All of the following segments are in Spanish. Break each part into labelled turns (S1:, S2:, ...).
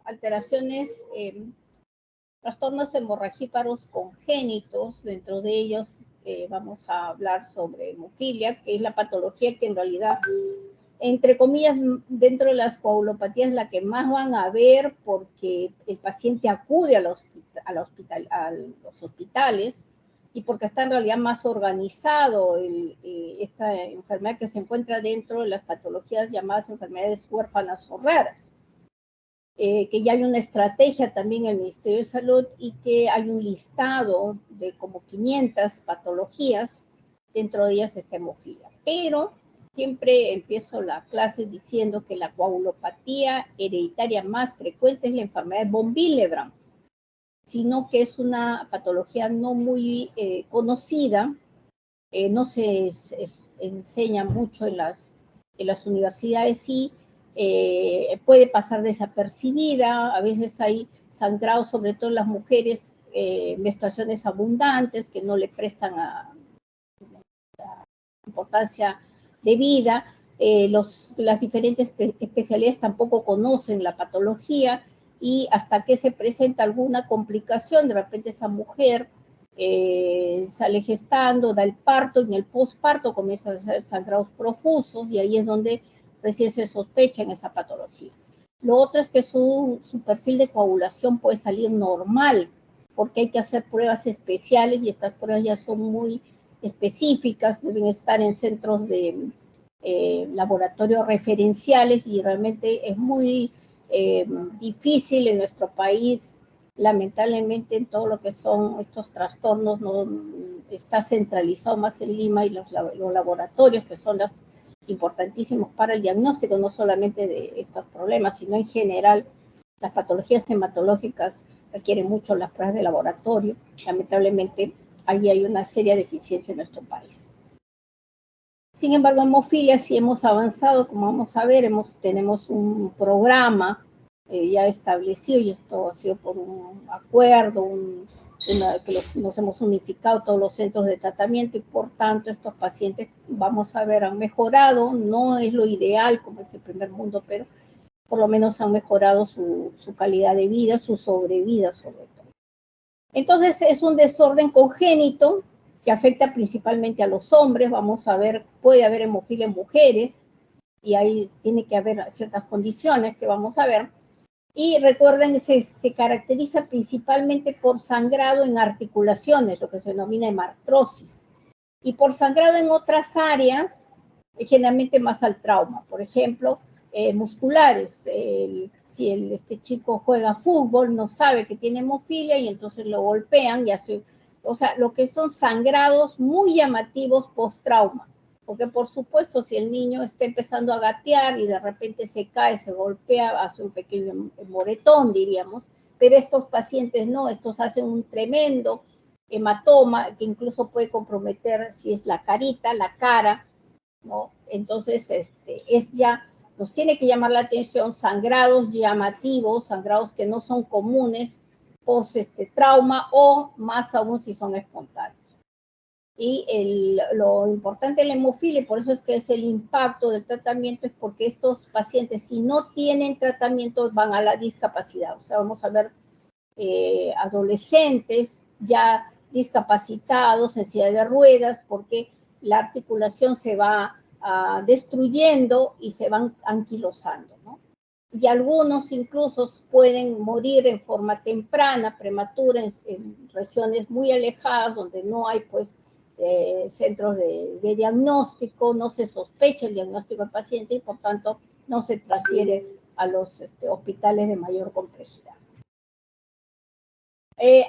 S1: alteraciones, trastornos hemorragíparos congénitos. Dentro de ellos vamos a hablar sobre hemofilia, que es la patología que en realidad, entre comillas, dentro de las coagulopatías, la que más van a ver, porque el paciente acude a los hospitales y porque está en realidad más organizado esta enfermedad, que se encuentra dentro de las patologías llamadas enfermedades huérfanas o raras. Que ya hay una estrategia también en el Ministerio de Salud y que hay un listado de como 500 patologías, dentro de ellas está hemofilia. Pero siempre empiezo la clase diciendo que la coagulopatía hereditaria más frecuente es la enfermedad de von Willebrand, sino que es una patología no muy conocida, no se enseña mucho en las universidades y puede pasar desapercibida. A veces hay sangrado, sobre todo en las mujeres, menstruaciones abundantes que no le prestan importancia debida. Las diferentes especialidades tampoco conocen la patología y hasta que se presenta alguna complicación, de repente esa mujer sale gestando, da el parto, y en el posparto comienzan a ser sangrados profusos y ahí es donde recién se sospecha en esa patología. Lo otro es que su perfil de coagulación puede salir normal, porque hay que hacer pruebas especiales y estas pruebas ya son muy específicas, deben estar en centros de laboratorios referenciales y realmente es muy difícil en nuestro país. Lamentablemente en todo lo que son estos trastornos no está centralizado más en Lima y los laboratorios, que son los importantísimos para el diagnóstico, no solamente de estos problemas, sino en general. Las patologías hematológicas requieren mucho las pruebas de laboratorio. Lamentablemente ahí hay una seria deficiencia en nuestro país. Sin embargo, en hemofilia sí hemos avanzado, como vamos a ver, tenemos un programa ya establecido, y esto ha sido por un acuerdo, que nos hemos unificado todos los centros de tratamiento, y por tanto estos pacientes, vamos a ver, han mejorado. No es lo ideal como es el primer mundo, pero por lo menos han mejorado su calidad de vida, su sobrevida sobre todo. Entonces es un desorden congénito que afecta principalmente a los hombres. Vamos a ver, puede haber hemofilia en mujeres y ahí tiene que haber ciertas condiciones que vamos a ver. Y recuerden, se caracteriza principalmente por sangrado en articulaciones, lo que se denomina hemartrosis, y por sangrado en otras áreas, generalmente más al trauma. Por ejemplo, musculares. Si este chico juega fútbol, no sabe que tiene hemofilia y entonces lo golpean y hace, o sea, lo que son sangrados muy llamativos post-trauma. Porque por supuesto, si el niño está empezando a gatear y de repente se cae, se golpea, hace un pequeño moretón, diríamos, pero estos pacientes no, estos hacen un tremendo hematoma que incluso puede comprometer, si es la carita, la cara, ¿no? Entonces, nos tiene que llamar la atención sangrados llamativos, sangrados que no son comunes post trauma, o más aún si son espontáneos. Y lo importante de la hemofilia, y por eso es que es el impacto del tratamiento, es porque estos pacientes, si no tienen tratamiento, van a la discapacidad. O sea, vamos a ver adolescentes ya discapacitados en silla de ruedas, porque la articulación se va destruyendo y se van anquilosando, ¿no? Y algunos incluso pueden morir en forma temprana, prematura, en regiones muy alejadas donde no hay pues centros de diagnóstico, no se sospecha el diagnóstico del paciente y por tanto no se transfiere a los hospitales de mayor complejidad.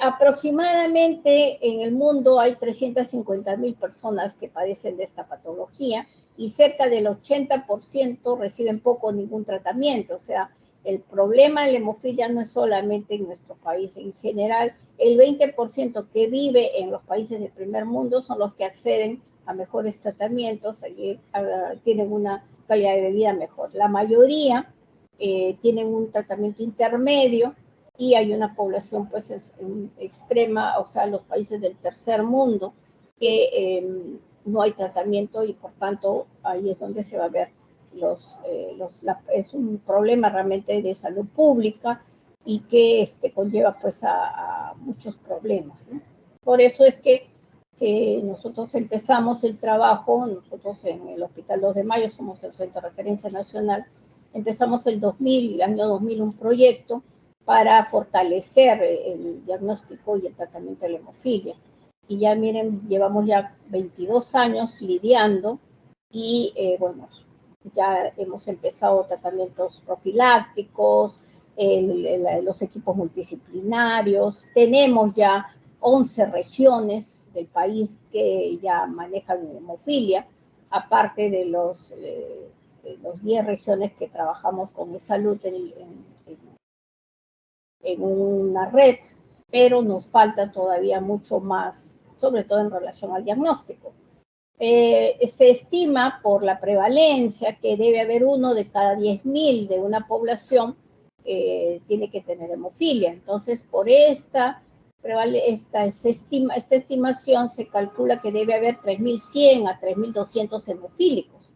S1: Aproximadamente en el mundo hay 350,000 personas que padecen de esta patología y cerca del 80% reciben poco o ningún tratamiento. O sea, el problema de la hemofilia no es solamente en nuestro país. En general, el 20% que vive en los países del primer mundo son los que acceden a mejores tratamientos y tienen una calidad de vida mejor. La mayoría tienen un tratamiento intermedio, y hay una población pues en extrema, o sea, los países del tercer mundo, que no hay tratamiento y por tanto ahí es donde se va a ver es un problema realmente de salud pública y que conlleva pues a muchos problemas, ¿no? Por eso es que nosotros empezamos el trabajo, nosotros en el Hospital 2 de Mayo somos el Centro de Referencia Nacional, empezamos el año 2000 un proyecto para fortalecer el diagnóstico y el tratamiento de la hemofilia. Y ya miren, llevamos ya 22 años lidiando y bueno, ya hemos empezado tratamientos profilácticos, los equipos multidisciplinarios, tenemos ya 11 regiones del país que ya manejan hemofilia, aparte de los 10 regiones que trabajamos con salud en una red, pero nos falta todavía mucho más, sobre todo en relación al diagnóstico. Se estima por la prevalencia que debe haber uno de cada 10.000 de una población tiene que tener hemofilia. Entonces, por esta estimación se calcula que debe haber 3.100 a 3.200 hemofílicos.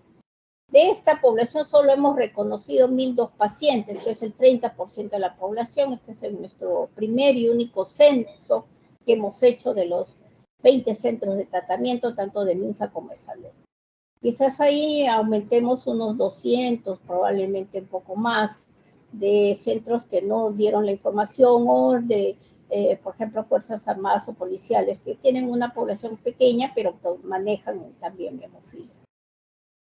S1: De esta población solo hemos reconocido 1.002 pacientes, que es el 30% de la población. Este es nuestro primer y único censo que hemos hecho de los 20 centros de tratamiento, tanto de MINSA como de salud. Quizás ahí aumentemos unos 200, probablemente un poco más, de centros que no dieron la información o de, por ejemplo, Fuerzas Armadas o policiales que tienen una población pequeña, pero que manejan también hemofilia.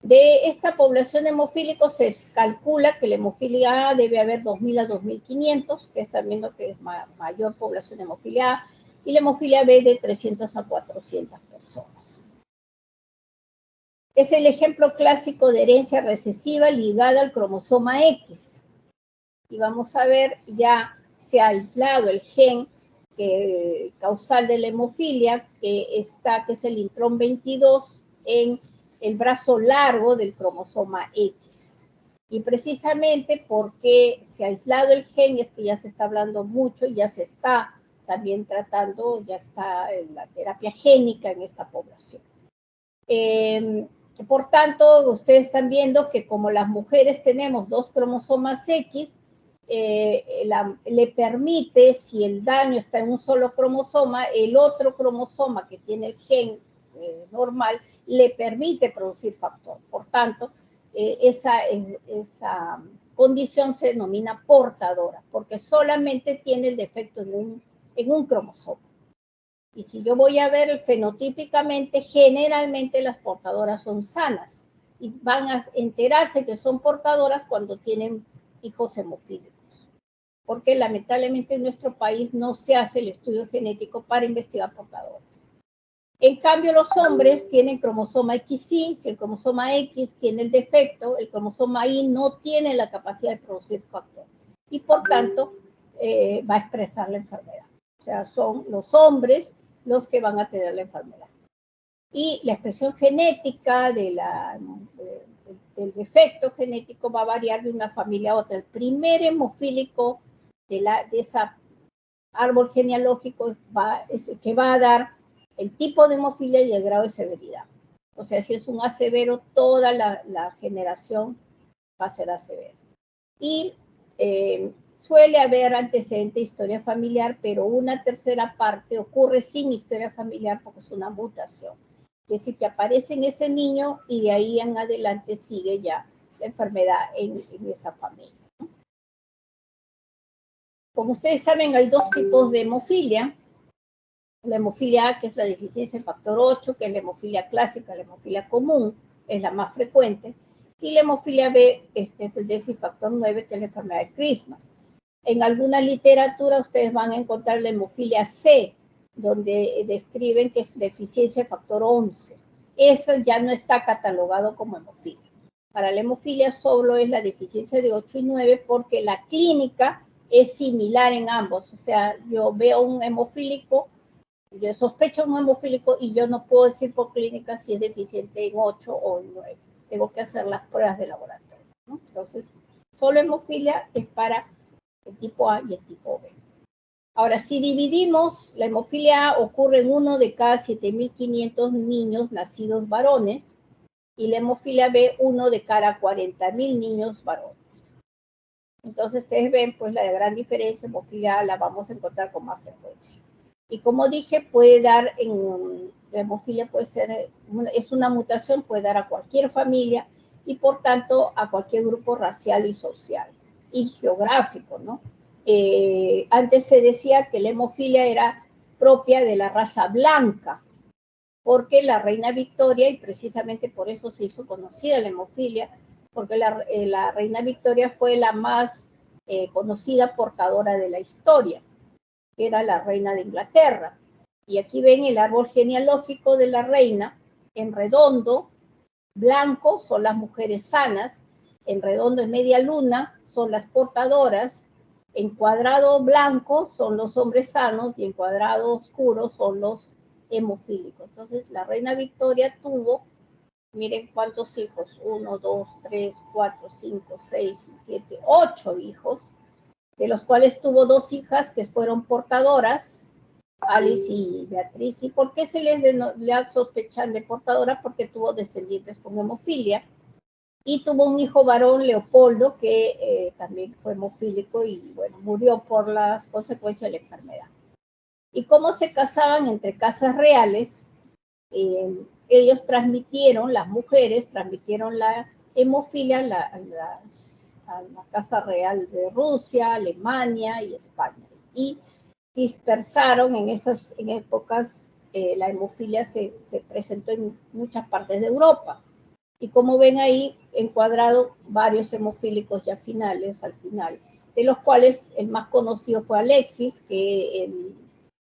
S1: De esta población de hemofílicos se calcula que la hemofilia A debe haber 2.000 a 2.500, que es también lo que es mayor población de hemofilia A, y la hemofilia B de 300 a 400 personas. Es el ejemplo clásico de herencia recesiva ligada al cromosoma X. Y vamos a ver, ya se ha aislado el gen causal de la hemofilia, que es el intrón 22 en el brazo largo del cromosoma X. Y precisamente porque se ha aislado el gen, es que ya se está hablando mucho y ya se está también tratando, ya está en la terapia génica en esta población. Por tanto, ustedes están viendo que como las mujeres tenemos 2 cromosomas X, le permite, si el daño está en un solo cromosoma, el otro cromosoma que tiene el gen normal, le permite producir factor. Por tanto, esa condición se denomina portadora, porque solamente tiene el defecto en un cromosoma. Y si yo voy a ver fenotípicamente, generalmente las portadoras son sanas y van a enterarse que son portadoras cuando tienen hijos hemofílicos, porque lamentablemente en nuestro país no se hace el estudio genético para investigar portadoras. En cambio, los hombres tienen cromosoma XY, si el cromosoma X tiene el defecto, el cromosoma Y no tiene la capacidad de producir factor y por tanto va a expresar la enfermedad. O sea, son los hombres los que van a tener la enfermedad. Y la expresión genética del defecto genético va a variar de una familia a otra. El primer hemofílico de ese árbol genealógico es el que va a dar el tipo de hemofilia y el grado de severidad. O sea, si es un A severo, toda la generación va a ser A severo. Y suele haber antecedente de historia familiar, pero una tercera parte ocurre sin historia familiar porque es una mutación. Es decir, que aparece en ese niño y de ahí en adelante sigue ya la enfermedad en esa familia. Como ustedes saben, hay 2 tipos de hemofilia. La hemofilia A, que es la deficiencia en factor 8, que es la hemofilia clásica, la hemofilia común, es la más frecuente. Y la hemofilia B, que es el déficit factor 9, que es la enfermedad de Christmas. En alguna literatura ustedes van a encontrar la hemofilia C, donde describen que es deficiencia de factor 11. Eso ya no está catalogado como hemofilia. Para la hemofilia solo es la deficiencia de 8 y 9 porque la clínica es similar en ambos. O sea, yo veo un hemofílico, yo sospecho un hemofílico y yo no puedo decir por clínica si es deficiente en 8 o en 9. Tengo que hacer las pruebas de laboratorio, ¿no? Entonces, solo hemofilia es para el tipo A y el tipo B. Ahora, si dividimos, la hemofilia A ocurre en 1 de cada 7.500 niños nacidos varones y la hemofilia B, 1 de cada 40.000 niños varones. Entonces ustedes ven pues la gran diferencia, hemofilia A la vamos a encontrar con más frecuencia. Y como dije, puede dar, la hemofilia puede ser, es una mutación, puede dar a cualquier familia y por tanto a cualquier grupo racial y social y geográfico, ¿no? Antes se decía que la hemofilia era propia de la raza blanca, porque la reina Victoria, y precisamente por eso se hizo conocida la hemofilia, porque la reina Victoria fue la más conocida portadora de la historia, que era la reina de Inglaterra. Y aquí ven el árbol genealógico de la reina, en redondo, blanco son las mujeres sanas, en redondo en media luna son las portadoras, en cuadrado blanco son los hombres sanos y en cuadrado oscuro son los hemofílicos. Entonces la reina Victoria tuvo, miren cuántos hijos, 1, 2, 3, 4, 5, 6, 7, 8 hijos, de los cuales tuvo 2 hijas que fueron portadoras, Alice y Beatriz. ¿Y por qué se le sospechan de portadora? Porque tuvo descendientes con hemofilia. Y tuvo un hijo varón, Leopoldo, que también fue hemofílico y, bueno, murió por las consecuencias de la enfermedad. ¿Y cómo se casaban entre casas reales? Ellos transmitieron, las mujeres transmitieron la hemofilia a la Casa Real de Rusia, Alemania y España. Y dispersaron en esas épocas, la hemofilia se presentó en muchas partes de Europa. Y como ven ahí, encuadrado varios hemofílicos ya finales, al final, de los cuales el más conocido fue Alexis, que el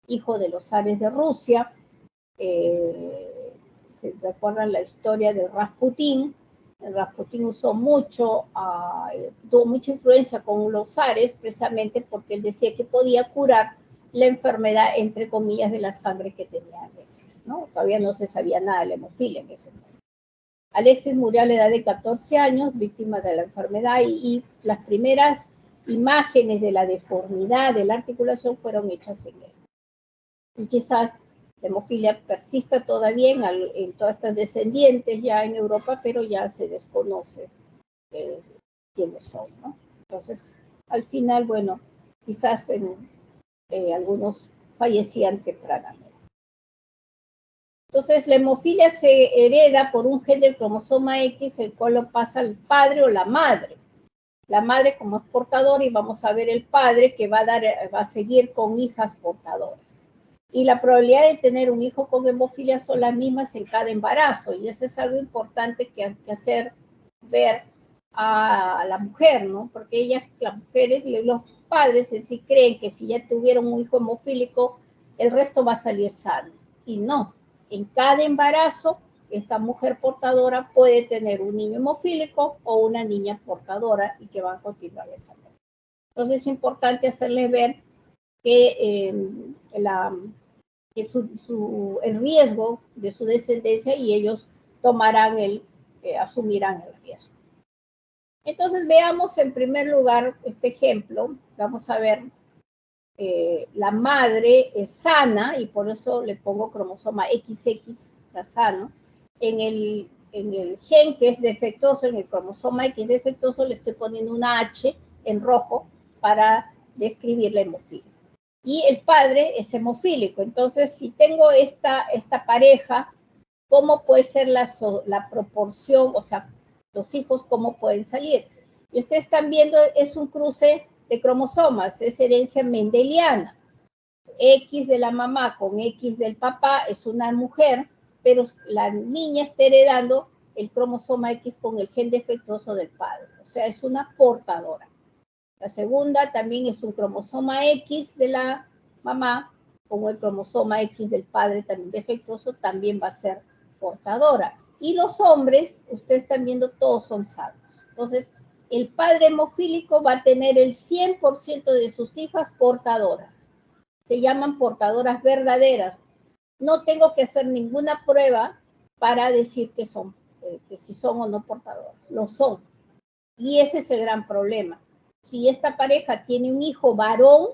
S1: hijo de los zares de Rusia. Se recuerdan la historia de Rasputín. Rasputín usó mucho, tuvo mucha influencia con los zares, precisamente porque él decía que podía curar la enfermedad, entre comillas, de la sangre que tenía Alexis, ¿no? Todavía no se sabía nada de la hemofilia en ese momento. Alexis murió a la edad de 14 años, víctima de la enfermedad, y las primeras imágenes de la deformidad de la articulación fueron hechas en él. Y quizás la hemofilia persista todavía en todas estas descendientes ya en Europa, pero ya se desconoce quiénes son, ¿no? Entonces, al final, bueno, quizás algunos fallecían tempranamente. Entonces, la hemofilia se hereda por un gen del cromosoma X, el cual lo pasa al padre o la madre. La madre como es portadora, y vamos a ver el padre que va a seguir con hijas portadoras. Y la probabilidad de tener un hijo con hemofilia son las mismas en cada embarazo, y eso es algo importante que hay que hacer ver a la mujer, ¿no? Porque las mujeres y los padres en sí creen que si ya tuvieron un hijo hemofílico, el resto va a salir sano. Y no. En cada embarazo, esta mujer portadora puede tener un niño hemofílico o una niña portadora y que va a continuar la enfermedad. Entonces es importante hacerles ver que, el riesgo de su descendencia, y ellos asumirán el riesgo. Entonces veamos en primer lugar este ejemplo. Vamos a ver. La madre es sana y por eso le pongo cromosoma XX, está sano. En el gen que es defectuoso, en el cromosoma X defectuoso, le estoy poniendo una H en rojo para describir la hemofilia. Y el padre es hemofílico. Entonces, si tengo esta pareja, ¿cómo puede ser la proporción? O sea, los hijos, ¿cómo pueden salir? Y ustedes están viendo, es un cruce de cromosomas, es herencia mendeliana. X de la mamá con X del papá es una mujer, pero la niña está heredando el cromosoma X con el gen defectuoso del padre, o sea, es una portadora. La segunda también es un cromosoma X de la mamá, como el cromosoma X del padre también defectuoso, también va a ser portadora. Y los hombres, ustedes están viendo, todos son sanos. Entonces, el padre hemofílico va a tener el 100% de sus hijas portadoras. Se llaman portadoras verdaderas. No tengo que hacer ninguna prueba para decir que si son o no portadoras. Lo son. Y ese es el gran problema. Si esta pareja tiene un hijo varón,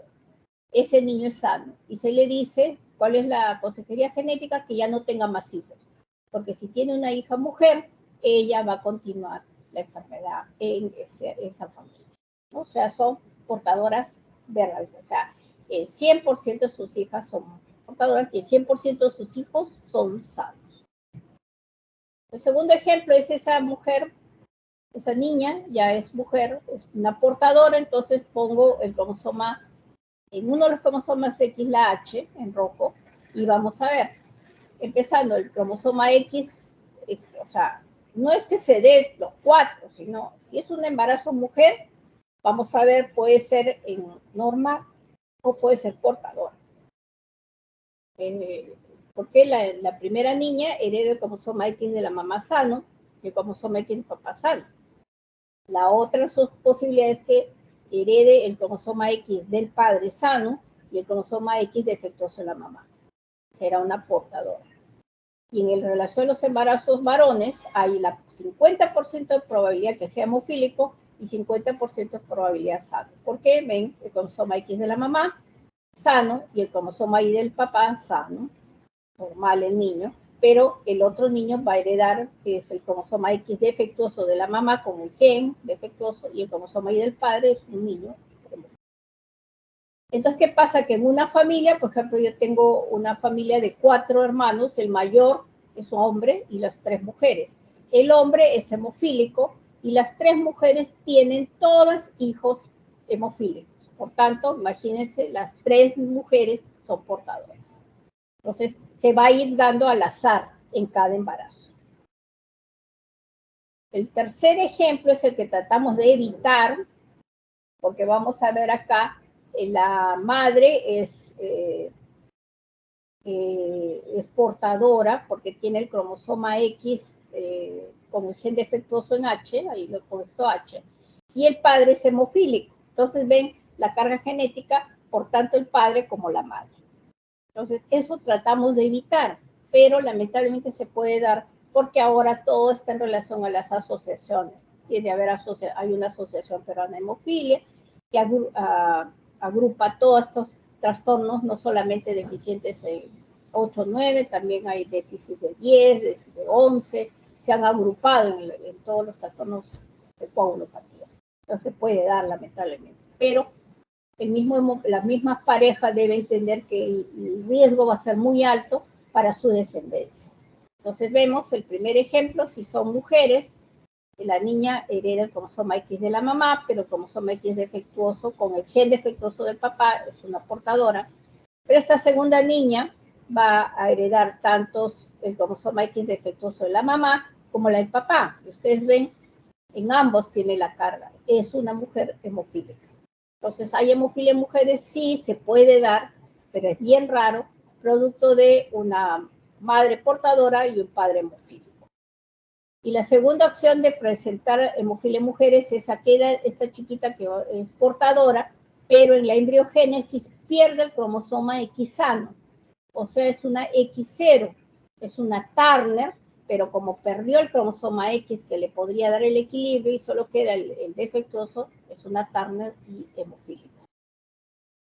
S1: ese niño es sano. Y se le dice, ¿cuál es la consejería genética? Que ya no tenga más hijos. Porque si tiene una hija mujer, ella va a continuar la enfermedad en esa familia, ¿no? O sea, son portadoras verdes, o sea, el 100% de sus hijas son portadoras y el 100% de sus hijos son sanos. El segundo ejemplo es esa mujer, esa niña ya es mujer, es una portadora, entonces pongo el cromosoma, en uno de los cromosomas X la H en rojo, y vamos a ver, empezando el cromosoma X, o sea, no es que se dé los 4, sino si es un embarazo mujer, vamos a ver, puede ser en normal o puede ser portadora. Porque la primera niña hereda el cromosoma X de la mamá sano y el cromosoma X del papá sano. La otra posibilidad es que herede el cromosoma X del padre sano y el cromosoma X defectuoso de la mamá. Será una portadora. Y en relación a los embarazos varones, hay la 50% de probabilidad que sea hemofílico y 50% de probabilidad sano. ¿Por qué? Ven, el cromosoma X de la mamá sano y el cromosoma Y del papá sano, normal el niño, pero el otro niño va a heredar, que es el cromosoma X defectuoso de la mamá con el gen defectuoso, y el cromosoma Y del padre es un niño. Entonces, ¿qué pasa? Que en una familia, por ejemplo, yo tengo una familia de 4 hermanos, el mayor es un hombre y las 3 mujeres. El hombre es hemofílico y las 3 mujeres tienen todas hijos hemofílicos. Por tanto, imagínense, las 3 mujeres son portadoras. Entonces, se va a ir dando al azar en cada embarazo. El tercer ejemplo es el que tratamos de evitar, porque vamos a ver acá, la madre es portadora porque tiene el cromosoma X con el gen defectuoso en H, ahí lo he puesto H, y el padre es hemofílico. Entonces ven la carga genética, por tanto el padre como la madre. Entonces eso tratamos de evitar, pero lamentablemente se puede dar porque ahora todo está en relación a las asociaciones. Hay una asociación peruana de hemofilia que agrupa todos estos trastornos, no solamente deficientes en 8, 9, también hay déficit de 10, de 11, se han agrupado en todos los trastornos de coagulopatías. Entonces puede dar lamentablemente, pero las mismas parejas deben entender que el riesgo va a ser muy alto para su descendencia. Entonces vemos el primer ejemplo, si son mujeres, la niña hereda el cromosoma X de la mamá, pero el cromosoma X defectuoso con el gen defectuoso del papá es una portadora. Pero esta segunda niña va a heredar tanto el cromosoma X defectuoso de la mamá como la del papá. Ustedes ven, en ambos tiene la carga. Es una mujer hemofílica. Entonces, ¿hay hemofilia en mujeres? Sí, se puede dar, pero es bien raro, producto de una madre portadora y un padre hemofílico. Y la segunda opción de presentar hemofilia en mujeres es esta chiquita que es portadora, pero en la embriogénesis pierde el cromosoma X sano. O sea, es una X0, es una Turner, pero como perdió el cromosoma X que le podría dar el equilibrio y solo queda el defectuoso, es una Turner y hemofílica.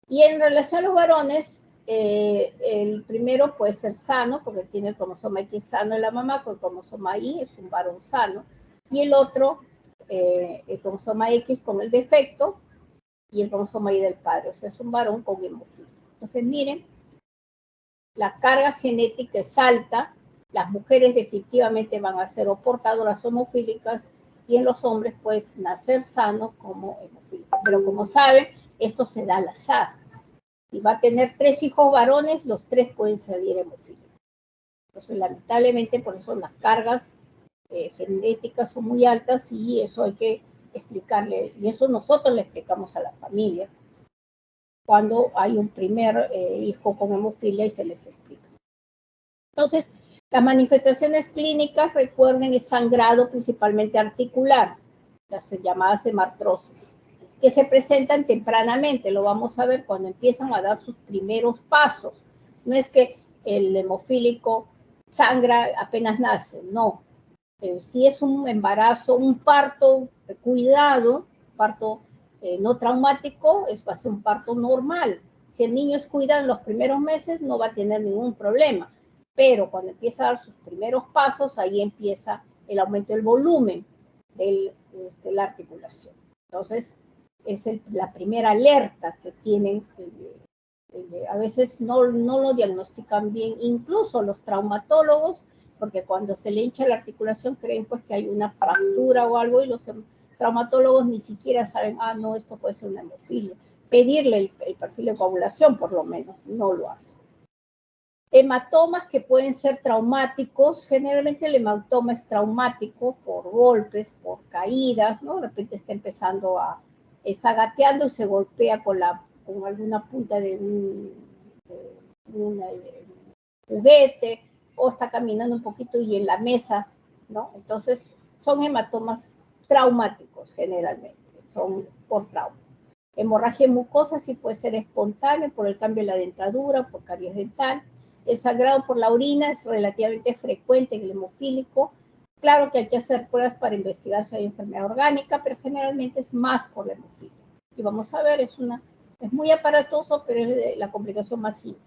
S1: Y en relación a los varones, el primero puede ser sano, porque tiene el cromosoma X sano en la mamá, con el cromosoma Y es un varón sano, y el otro, el cromosoma X con el defecto, y el cromosoma Y del padre, o sea, es un varón con hemofilia. Entonces, miren, la carga genética es alta, las mujeres definitivamente van a ser o portadoras hemofílicas, y en los hombres, pues, nacer sano como hemofílicos. Pero como saben, esto se da al azar. Si va a tener 3 hijos varones, los 3 pueden salir hemofílicos. Entonces, lamentablemente, por eso las cargas genéticas son muy altas y eso hay que explicarle. Y eso nosotros le explicamos a la familia cuando hay un primer hijo con hemofilia y se les explica. Entonces, las manifestaciones clínicas, recuerden, es sangrado principalmente articular, las llamadas hemartrosis, que se presentan tempranamente, lo vamos a ver cuando empiezan a dar sus primeros pasos. No es que el hemofílico sangra apenas nace, no. Si es un embarazo, un parto de cuidado, parto no traumático, va a ser un parto normal. Si el niño es cuidado en los primeros meses, no va a tener ningún problema. Pero cuando empieza a dar sus primeros pasos, ahí empieza el aumento del volumen de la articulación. Entonces, es la primera alerta que tienen. A veces no lo diagnostican bien, incluso los traumatólogos, porque cuando se le hincha la articulación creen pues que hay una fractura o algo, y los traumatólogos ni siquiera saben, no, esto puede ser una hemofilia. Pedirle el perfil de coagulación, por lo menos, no lo hacen. Hematomas que pueden ser traumáticos, generalmente el hematoma es traumático por golpes, por caídas, ¿no? De repente está gateando y se golpea con alguna punta de un juguete, o está caminando un poquito y en la mesa, ¿no? Entonces, son hematomas traumáticos generalmente, son por trauma. Hemorragia mucosa sí puede ser espontánea por el cambio de la dentadura, por caries dental. El sangrado por la orina es relativamente frecuente en el hemofílico. Claro que hay que hacer pruebas para investigar si hay enfermedad orgánica, pero generalmente es más por la hemofilia. Y vamos a ver, es muy aparatoso, pero es la complicación más simple.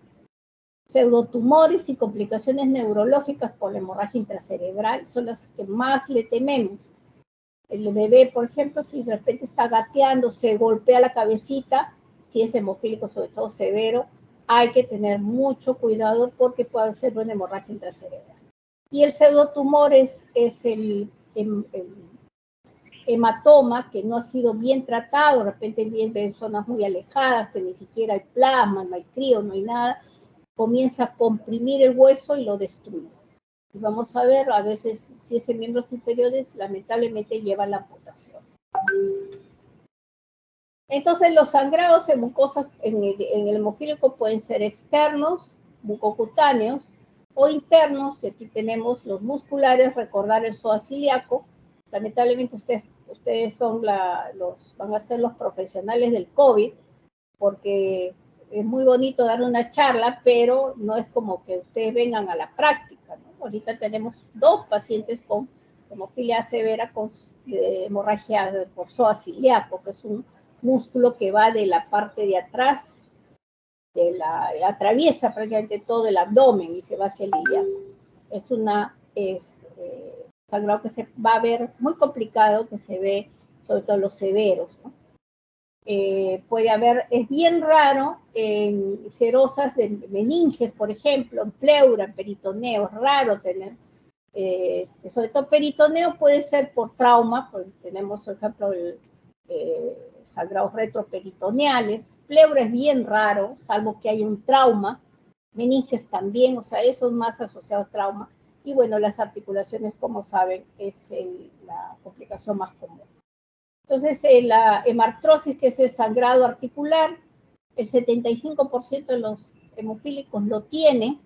S1: Pseudotumores y complicaciones neurológicas por la hemorragia intracerebral son las que más le tememos. El bebé, por ejemplo, si de repente está gateando, se golpea la cabecita, si es hemofílico, sobre todo severo, hay que tener mucho cuidado porque puede ser una hemorragia intracerebral. Y el pseudotumor es el hematoma que no ha sido bien tratado, de repente viene en zonas muy alejadas, que ni siquiera hay plasma, no hay crío, no hay nada, comienza a comprimir el hueso y lo destruye. Y vamos a ver, a veces, si es en miembros inferiores, lamentablemente lleva la amputación. Entonces, los sangrados en mucosas en el hemofílico pueden ser externos, mucocutáneos, o internos, y aquí tenemos los musculares, recordar el psoas ilíaco. Lamentablemente ustedes van a ser los profesionales del COVID, porque es muy bonito dar una charla, pero no es como que ustedes vengan a la práctica, ¿no? Ahorita tenemos 2 pacientes con hemofilia severa con hemorragia por psoas ilíaco, que es un músculo que va de la parte de atrás, atraviesa prácticamente todo el abdomen y se va hacia el ilíaco. Sangrado que se va a ver muy complicado, que se ve sobre todo los severos, ¿no? Puede haber, es bien raro en serosas de meninges, por ejemplo, en pleura, en peritoneo, es raro tener, sobre todo peritoneo puede ser por trauma, pues tenemos, por ejemplo, sangrados retroperitoneales. Pleura es bien raro, salvo que haya un trauma. Meninges también, o sea, eso es más asociado a trauma. Y bueno, las articulaciones, como saben, es la complicación más común. Entonces, la hemartrosis, que es el sangrado articular, el 75% de los hemofílicos lo tiene,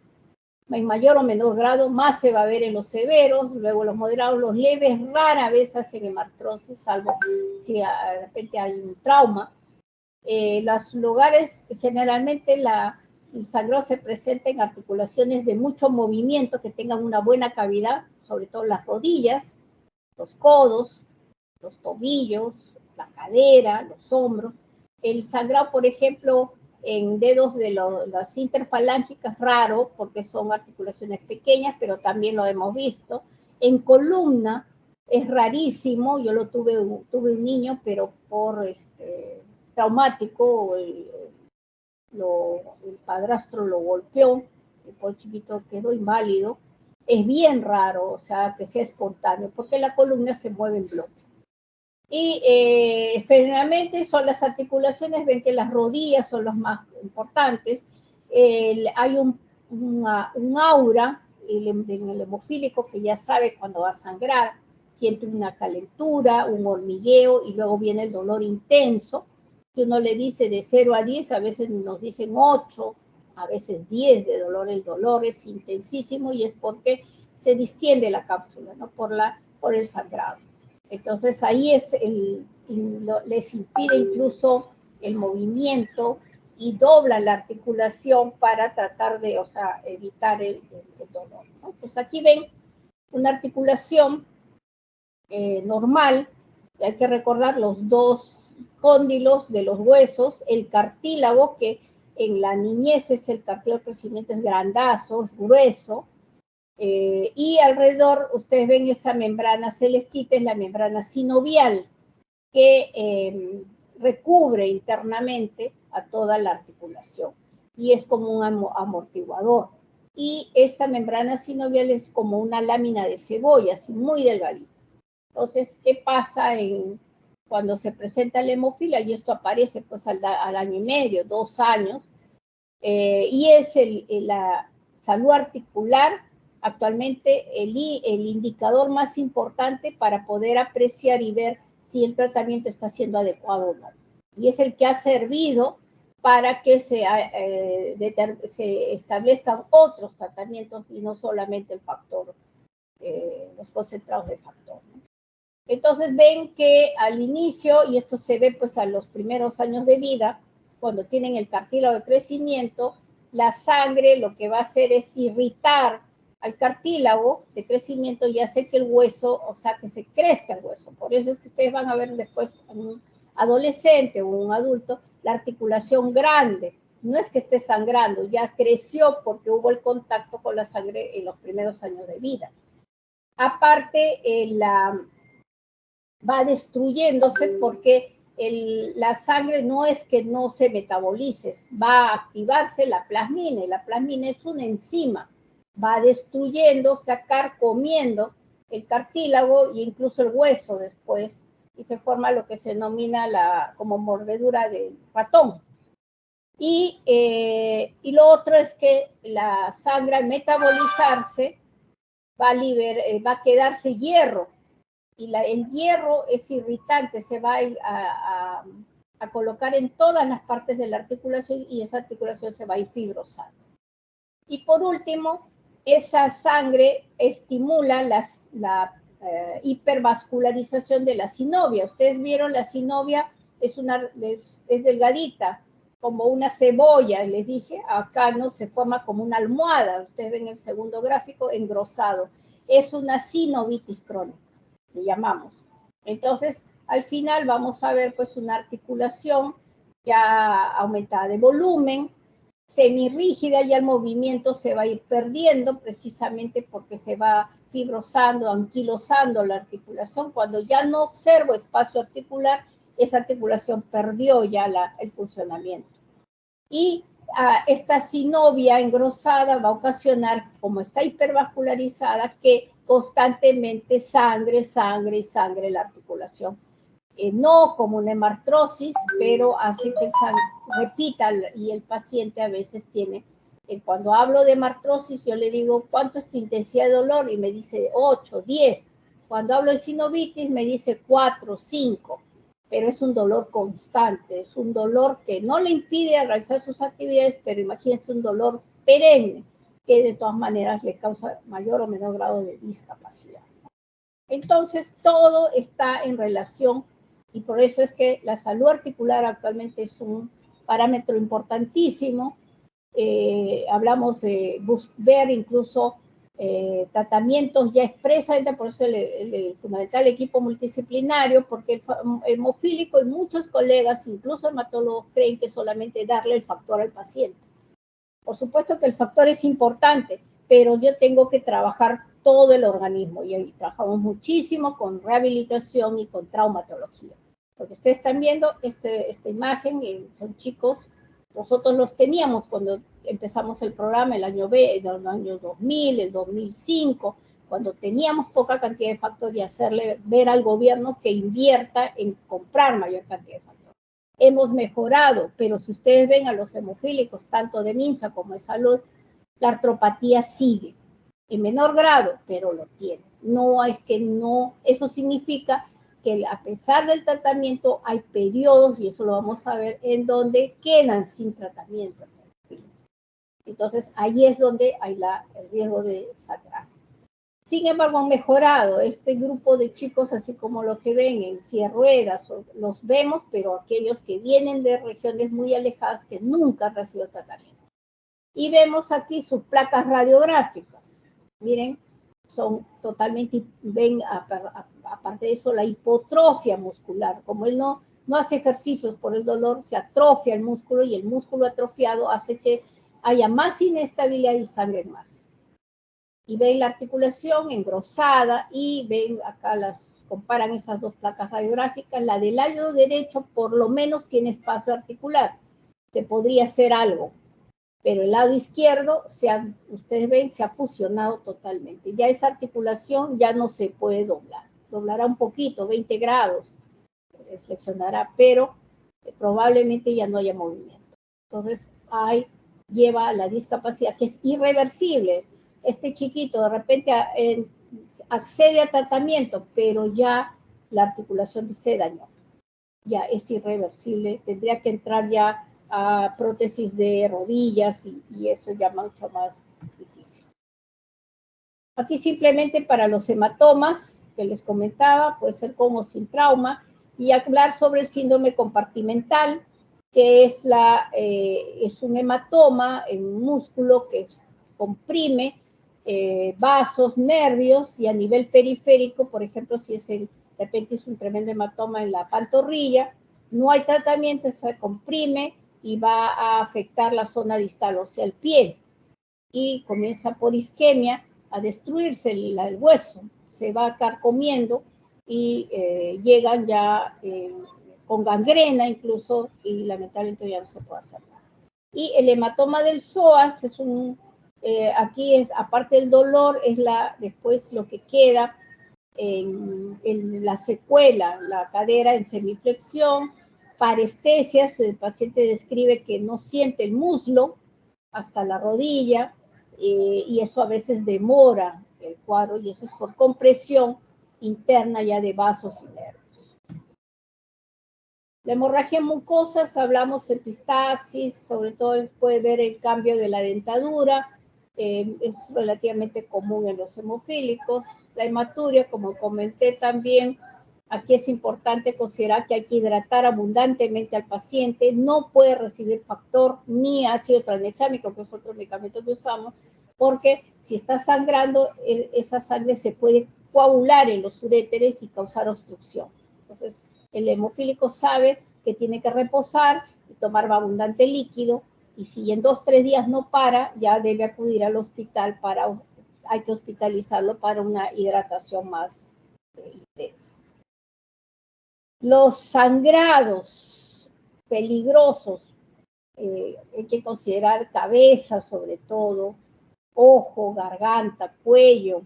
S1: en mayor o menor grado, más se va a ver en los severos, luego los moderados, los leves, rara vez hacen hemartrosis, salvo si de repente hay un trauma. Los lugares, generalmente el sangrado se presenta en articulaciones de mucho movimiento, que tengan una buena cavidad, sobre todo las rodillas, los codos, los tobillos, la cadera, los hombros. El sangrado, por ejemplo, en dedos de las interfalángicas, raro, porque son articulaciones pequeñas, pero también lo hemos visto. En columna es rarísimo, yo tuve un niño, pero por traumático, el padrastro lo golpeó, el chiquito quedó inválido. Es bien raro, o sea, que sea espontáneo, porque la columna se mueve en bloque. Y generalmente son las articulaciones, ven que las rodillas son las más importantes. Hay un aura en el hemofílico que ya sabe cuando va a sangrar, siente una calentura, un hormigueo y luego viene el dolor intenso. Si uno le dice de 0 a 10, a veces nos dicen 8, a veces 10 de dolor. El dolor es intensísimo y es porque se distiende la cápsula, ¿no? por el sangrado. Entonces ahí les impide incluso el movimiento y dobla la articulación para tratar de, evitar el dolor, ¿no? Pues aquí ven una articulación normal. Hay que recordar los 2 cóndilos de los huesos, el cartílago, que en la niñez es el cartílago de crecimiento, es grandazo, es grueso, Y alrededor ustedes ven esa membrana celestita, es la membrana sinovial que recubre internamente a toda la articulación y es como un amortiguador. Y esta membrana sinovial es como una lámina de cebolla, así muy delgadita. Entonces, ¿qué pasa cuando se presenta la hemofilia? Y esto aparece pues al año y medio, 2 años, y es la salud articular actualmente el indicador más importante para poder apreciar y ver si el tratamiento está siendo adecuado o no. Y es el que ha servido para que se establezcan otros tratamientos y no solamente el factor, los concentrados de factor, ¿no? Entonces ven que al inicio, y esto se ve pues a los primeros años de vida, cuando tienen el cartílago de crecimiento, la sangre lo que va a hacer es irritar al cartílago de crecimiento y hace que el hueso, o sea, que se crezca el hueso. Por eso es que ustedes van a ver después en un adolescente o un adulto la articulación grande. No es que esté sangrando, ya creció porque hubo el contacto con la sangre en los primeros años de vida. Aparte, va destruyéndose porque la sangre no es que no se metabolice, va a activarse la plasmina, y la plasmina es una enzima, va destruyendo, comiendo el cartílago e incluso el hueso después, y se forma lo que se denomina como mordedura del ratón. Y lo otro es que la sangre al metabolizarse va a quedarse hierro, y el hierro es irritante, se va a colocar en todas las partes de la articulación y esa articulación se va a ir fibrosando. Y por último, esa sangre estimula la hipervascularización de la sinovia. Ustedes vieron, la sinovia es delgadita, como una cebolla, les dije, acá no se forma como una almohada. Ustedes ven el segundo gráfico engrosado. Es una sinovitis crónica, le llamamos. Entonces, al final vamos a ver pues una articulación ya aumentada de volumen, semirrígida, ya el movimiento se va a ir perdiendo precisamente porque se va fibrosando, anquilosando la articulación. Cuando ya no observo espacio articular, esa articulación perdió ya el funcionamiento. Y esta sinovia engrosada va a ocasionar, como está hipervascularizada, que constantemente sangre la articulación. No como una hemartrosis, pero hace que repita, y el paciente a veces tiene, cuando hablo de hemartrosis, yo le digo, ¿cuánto es tu intensidad de dolor? Y me dice 8, 10. Cuando hablo de sinovitis, me dice 4, 5. Pero es un dolor constante, es un dolor que no le impide realizar sus actividades, pero imagínense un dolor perenne, que de todas maneras le causa mayor o menor grado de discapacidad. Entonces, todo está en relación, y por eso es que la salud articular actualmente es un parámetro importantísimo. Hablamos de ver incluso tratamientos ya expresamente, por eso el fundamental equipo multidisciplinario, porque el hemofílico y muchos colegas, incluso hematólogos, creen que solamente darle el factor al paciente. Por supuesto que el factor es importante, pero yo tengo que trabajar todo el organismo, y ahí trabajamos muchísimo con rehabilitación y con traumatología. Porque ustedes están viendo esta imagen, son chicos, nosotros los teníamos cuando empezamos el programa, en los años 2000, el 2005, cuando teníamos poca cantidad de factores, y hacerle ver al gobierno que invierta en comprar mayor cantidad de factores. Hemos mejorado, pero si ustedes ven a los hemofílicos, tanto de MINSA como de salud, la artropatía sigue, en menor grado, pero lo tiene. No es que no, eso significa que a pesar del tratamiento hay periodos, y eso lo vamos a ver, en donde quedan sin tratamiento. Entonces, ahí es donde hay el riesgo de sangrar. Sin embargo, han mejorado este grupo de chicos, así como lo que ven en silla de ruedas, los vemos, pero aquellos que vienen de regiones muy alejadas que nunca han recibido tratamiento. Y vemos aquí sus placas radiográficas. Miren, son totalmente, ven aparte de eso, la hipotrofia muscular. Como él no hace ejercicios por el dolor, se atrofia el músculo, y el músculo atrofiado hace que haya más inestabilidad y sangre más. y ven la articulación engrosada y ven acá comparan esas dos placas radiográficas. La del lado derecho por lo menos tiene espacio articular, se podría hacer algo, pero el lado izquierdo, ustedes ven, se ha fusionado totalmente. Ya esa articulación ya no se puede doblar. Doblará un poquito, 20 grados, flexionará, pero probablemente ya no haya movimiento. Entonces, lleva a la discapacidad, que es irreversible. Este chiquito de repente accede a tratamiento, pero ya la articulación se dañó. Ya es irreversible, tendría que entrar ya a prótesis de rodillas y eso ya mucho más difícil. Aquí simplemente para los hematomas que les comentaba, puede ser con o sin trauma, y hablar sobre el síndrome compartimental, que es un hematoma en un músculo que comprime vasos, nervios, y a nivel periférico, por ejemplo, si de repente es un tremendo hematoma en la pantorrilla, no hay tratamiento, se comprime y va a afectar la zona distal, o sea, el pie, y comienza por isquemia a destruirse el hueso, se va carcomiendo y llegan ya con gangrena incluso, y lamentablemente ya no se puede hacer nada. Y el hematoma del psoas es aquí es, aparte del dolor, es después lo que queda en la secuela, la cadera en semiflexión, parestesias, el paciente describe que no siente el muslo hasta la rodilla, y eso a veces demora el cuadro, y eso es por compresión interna ya de vasos y nervios. La hemorragia mucosa, hablamos epistaxis, sobre todo puede ver el cambio de la dentadura, es relativamente común en los hemofílicos. La hematuria, como comenté también, aquí es importante considerar que hay que hidratar abundantemente al paciente, no puede recibir factor ni ácido tranexámico, que es otro medicamento que usamos, porque si está sangrando, esa sangre se puede coagular en los uréteres y causar obstrucción. Entonces, el hemofílico sabe que tiene que reposar y tomar abundante líquido, y si en 2 o 3 días no para, ya debe acudir al hospital hay que hospitalizarlo para una hidratación más intensa. Los sangrados peligrosos, hay que considerar cabeza sobre todo, ojo, garganta, cuello,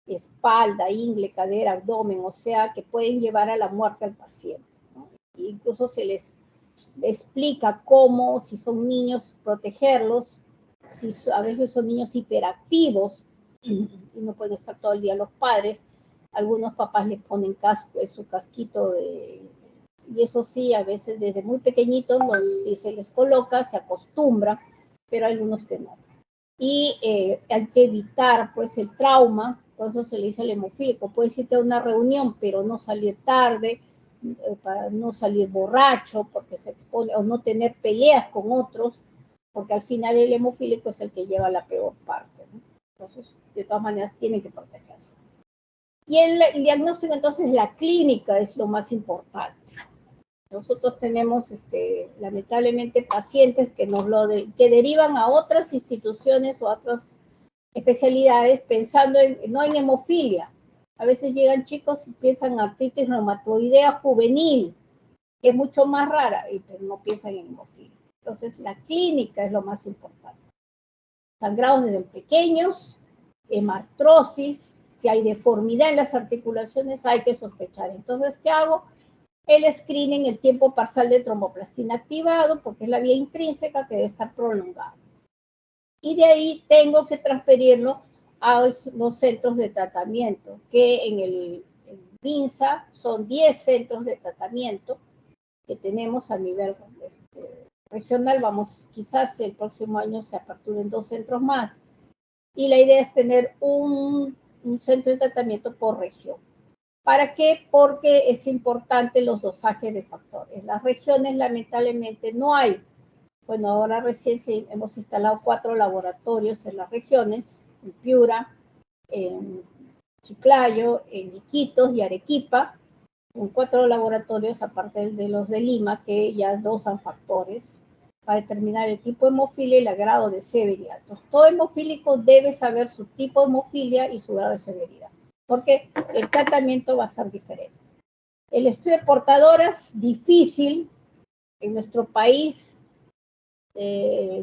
S1: espalda, ingle, cadera, abdomen, o sea, que pueden llevar a la muerte al paciente, ¿no? E incluso se les explica cómo, si son niños, protegerlos, si a veces son niños hiperactivos y no pueden estar todo el día los padres, algunos papás les ponen su casquito y eso sí, a veces desde muy pequeñitos, si se les coloca, se acostumbra, pero hay algunos que no. Y hay que evitar pues el trauma, por eso se le dice al hemofílico, puedes irte a una reunión, pero no salir tarde, para no salir borracho, porque se expone, o no tener peleas con otros, porque al final el hemofílico es el que lleva la peor parte, ¿no? Entonces, de todas maneras, tienen que protegerse. Y el diagnóstico, entonces, la clínica es lo más importante. Nosotros tenemos, lamentablemente, pacientes que que derivan a otras instituciones o a otras especialidades pensando no en hemofilia. A veces llegan chicos y piensan en artritis reumatoidea juvenil, que es mucho más rara, pero no piensan en hemofilia. Entonces, la clínica es lo más importante. Sangrados desde pequeños, hemartrosis, si hay deformidad en las articulaciones, hay que sospechar. Entonces, ¿qué hago? El screening, el tiempo parcial de tromboplastina activado, porque es la vía intrínseca que debe estar prolongada. Y de ahí tengo que transferirlo a los centros de tratamiento, que en el MINSA son 10 centros de tratamiento que tenemos a nivel regional. Quizás el próximo año se aperturen 2 centros más. Y la idea es tener un centro de tratamiento por región. ¿Para qué? Porque es importante los dosajes de factores. En las regiones, lamentablemente, no hay. Bueno, ahora recién hemos instalado 4 laboratorios en las regiones, en Piura, en Chiclayo, en Iquitos y Arequipa, con 4 laboratorios, aparte de los de Lima, que ya dosan factores. para determinar el tipo de hemofilia y el grado de severidad. Entonces, todo hemofílico debe saber su tipo de hemofilia y su grado de severidad, porque el tratamiento va a ser diferente. El estudio de portadoras, difícil. En nuestro país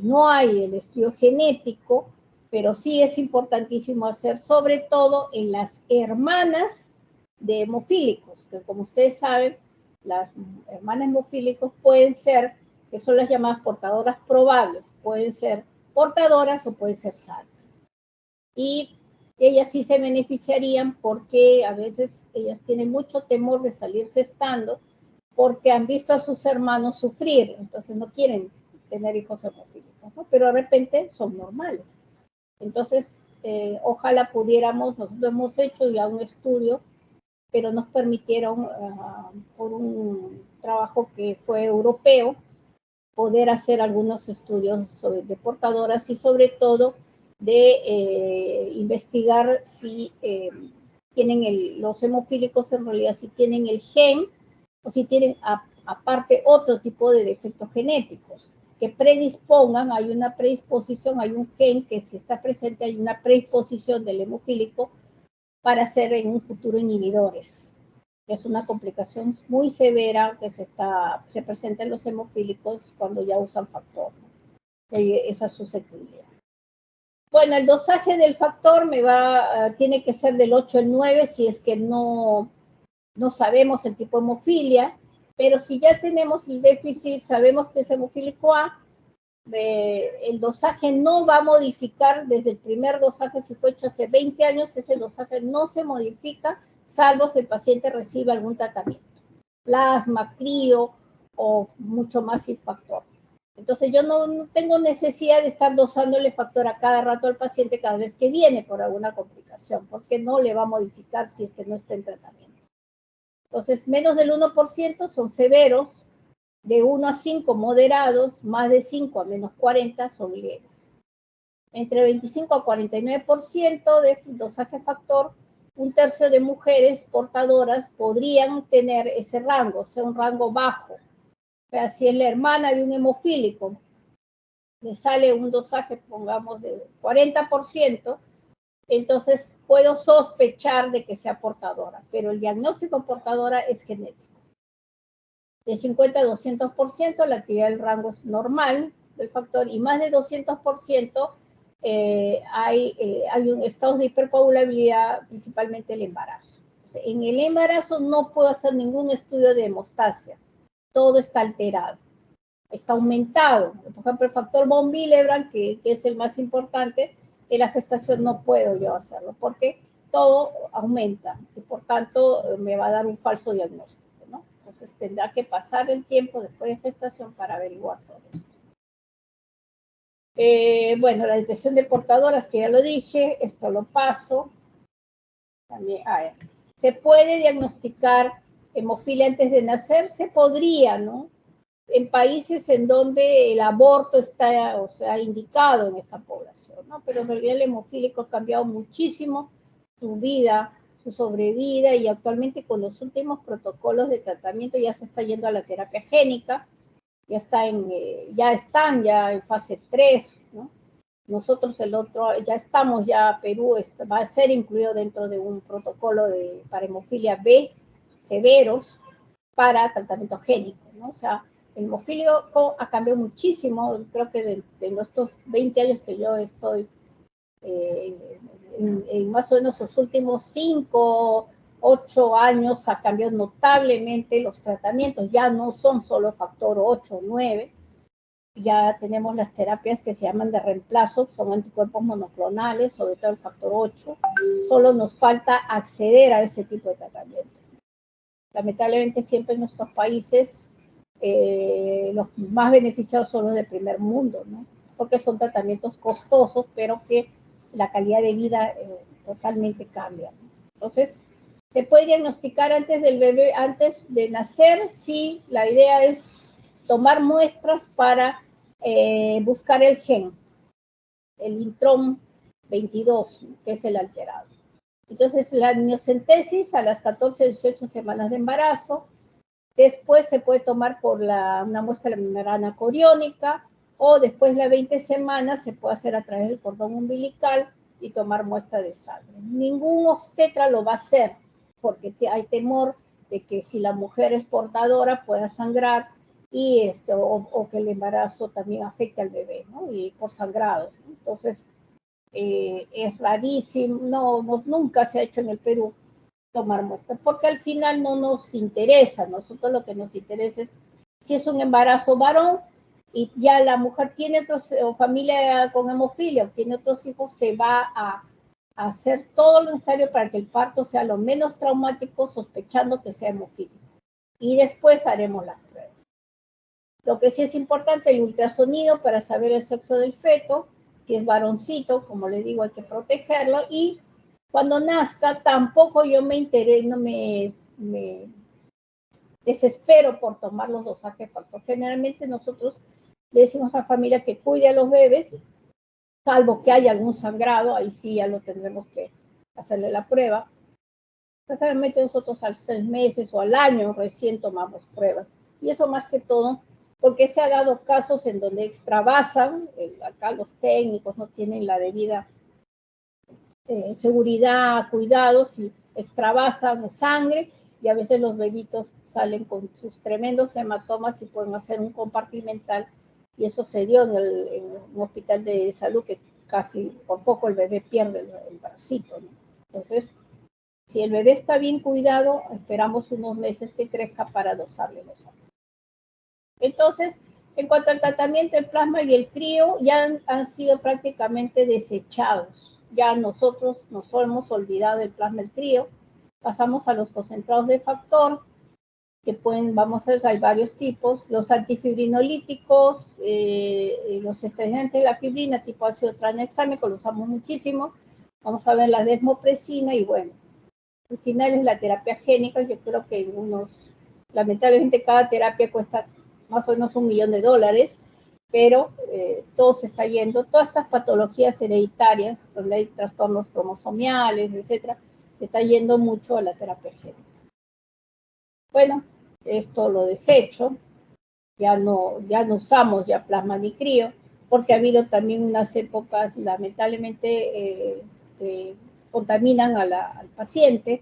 S1: no hay el estudio genético, pero sí es importantísimo hacer, sobre todo en las hermanas de hemofílicos, que como ustedes saben, las hermanas hemofílicos pueden ser, que son las llamadas portadoras probables, pueden ser portadoras o pueden ser sanas. Y ellas sí se beneficiarían porque a veces ellas tienen mucho temor de salir gestando porque han visto a sus hermanos sufrir, entonces no quieren tener hijos hemofílicos, ¿no? Pero de repente son normales. Entonces, ojalá pudiéramos, nosotros hemos hecho ya un estudio, pero nos permitieron, por un trabajo que fue europeo, poder hacer algunos estudios de portadoras y sobre todo de investigar si tienen los hemofílicos en realidad, si tienen el gen o si tienen aparte otro tipo de defectos genéticos que predispongan, hay una predisposición, hay un gen que si está presente, hay una predisposición del hemofílico para ser en un futuro inhibidores. Es una complicación muy severa que se presenta en los hemofílicos cuando ya usan factor, ¿no? Esa susceptibilidad. Bueno, el dosaje del factor tiene que ser del 8 al 9 si es que no sabemos el tipo de hemofilia, pero si ya tenemos el déficit, sabemos que es hemofílico A, el dosaje no va a modificar desde el primer dosaje, si fue hecho hace 20 años, ese dosaje no se modifica, salvo si el paciente recibe algún tratamiento, plasma, crío o mucho más sin factor. Entonces yo no tengo necesidad de estar dosándole factor a cada rato al paciente cada vez que viene por alguna complicación, porque no le va a modificar si es que no está en tratamiento. Entonces, menos del 1% son severos, de 1 a 5 moderados, más de 5 a menos 40 son leves. Entre 25 a 49% de dosaje factor, un tercio de mujeres portadoras podrían tener ese rango, o sea, un rango bajo. O sea, si es la hermana de un hemofílico, le sale un dosaje, pongamos, de 40%, entonces puedo sospechar de que sea portadora, pero el diagnóstico portadora es genético. De 50 a 200%, la actividad del rango es normal del factor, y más de 200% hay un estado de hipercoagulabilidad, principalmente el embarazo. Entonces, en el embarazo no puedo hacer ningún estudio de hemostasia, todo está alterado, está aumentado. Por ejemplo, el factor von Willebrand, que es el más importante, en la gestación no puedo yo hacerlo, porque todo aumenta, y por tanto me va a dar un falso diagnóstico, ¿no? Entonces tendrá que pasar el tiempo después de gestación para averiguar todo esto. Bueno, la detección de portadoras, que ya lo dije, esto lo paso. También, ¿se puede diagnosticar hemofilia antes de nacer? Se podría, ¿no? En países en donde el aborto está, o sea, indicado en esta población, ¿no? Pero en realidad el hemofílico ha cambiado muchísimo su vida, su sobrevida, y actualmente con los últimos protocolos de tratamiento ya se está yendo a la terapia génica, ya están en fase 3, ¿no? Nosotros ya estamos, Perú va a ser incluido dentro de un protocolo para hemofilia B severos para tratamiento génico, ¿no? O sea, el hemofílico ha cambiado muchísimo, creo que de estos 20 años que yo estoy, en más o menos los últimos 5, 8 años ha cambiado notablemente los tratamientos, ya no son solo factor 8 o 9, ya tenemos las terapias que se llaman de reemplazo, son anticuerpos monoclonales, sobre todo el factor 8, solo nos falta acceder a ese tipo de tratamiento. Lamentablemente siempre en nuestros países los más beneficiados son los de primer mundo, ¿no? Porque son tratamientos costosos, pero que la calidad de vida totalmente cambia, ¿no? Entonces, ¿se puede diagnosticar antes del bebé, antes de nacer? Sí, la idea es tomar muestras para buscar el gen, el intron 22, que es el alterado. Entonces, la amniocentesis a las 14 o 18 semanas de embarazo. Después se puede tomar por una muestra de la membrana coriónica, o después de las 20 semanas se puede hacer a través del cordón umbilical y tomar muestra de sangre. Ningún obstetra lo va a hacer porque hay temor de que si la mujer es portadora pueda sangrar y o que el embarazo también afecte al bebé, ¿no? Y por sangrados, ¿no? Entonces, es rarísimo, nunca se ha hecho en el Perú tomar muestras, porque al final no nos interesa. Nosotros lo que nos interesa es si es un embarazo varón y ya la mujer tiene otros, o familia con hemofilia, o tiene otros hijos, se va a hacer todo lo necesario para que el parto sea lo menos traumático, sospechando que sea hemofílico. Y después haremos las pruebas. Lo que sí es importante, el ultrasonido para saber el sexo del feto. Si es varoncito, como le digo, hay que protegerlo. Y cuando nazca, tampoco yo no me desespero por tomar los dosajes de factor. Generalmente nosotros le decimos a la familia que cuide a los bebés, salvo que haya algún sangrado, ahí sí ya lo tendremos que hacerle la prueba. Generalmente nosotros al 6 meses o al año recién tomamos pruebas. Y eso más que todo porque se ha dado casos en donde extravasan, acá los técnicos no tienen la debida seguridad, cuidados, y extravasan sangre, y a veces los bebitos salen con sus tremendos hematomas y pueden hacer un compartimental, y eso se dio en un hospital de salud que casi por poco el bebé pierde el bracito, ¿no? Entonces, si el bebé está bien cuidado, esperamos unos meses que crezca para dosarle los órganos. Entonces, en cuanto al tratamiento, el plasma y el crío ya han sido prácticamente desechados. Ya nosotros nos hemos olvidado del plasma y el crío. Pasamos a los concentrados de factor, que vamos a ver, hay varios tipos. Los antifibrinolíticos, los estresantes de la fibrina, tipo ácido tranexámico, lo usamos muchísimo. Vamos a ver la desmopresina y bueno, al final es la terapia génica. Yo creo que lamentablemente cada terapia cuesta más o menos $1 millón, pero todo se está yendo, todas estas patologías hereditarias, donde hay trastornos cromosomiales, etcétera, se está yendo mucho a la terapia génica. Bueno, esto lo desecho, ya no usamos ya plasma ni crío, porque ha habido también unas épocas, lamentablemente, que contaminan al paciente.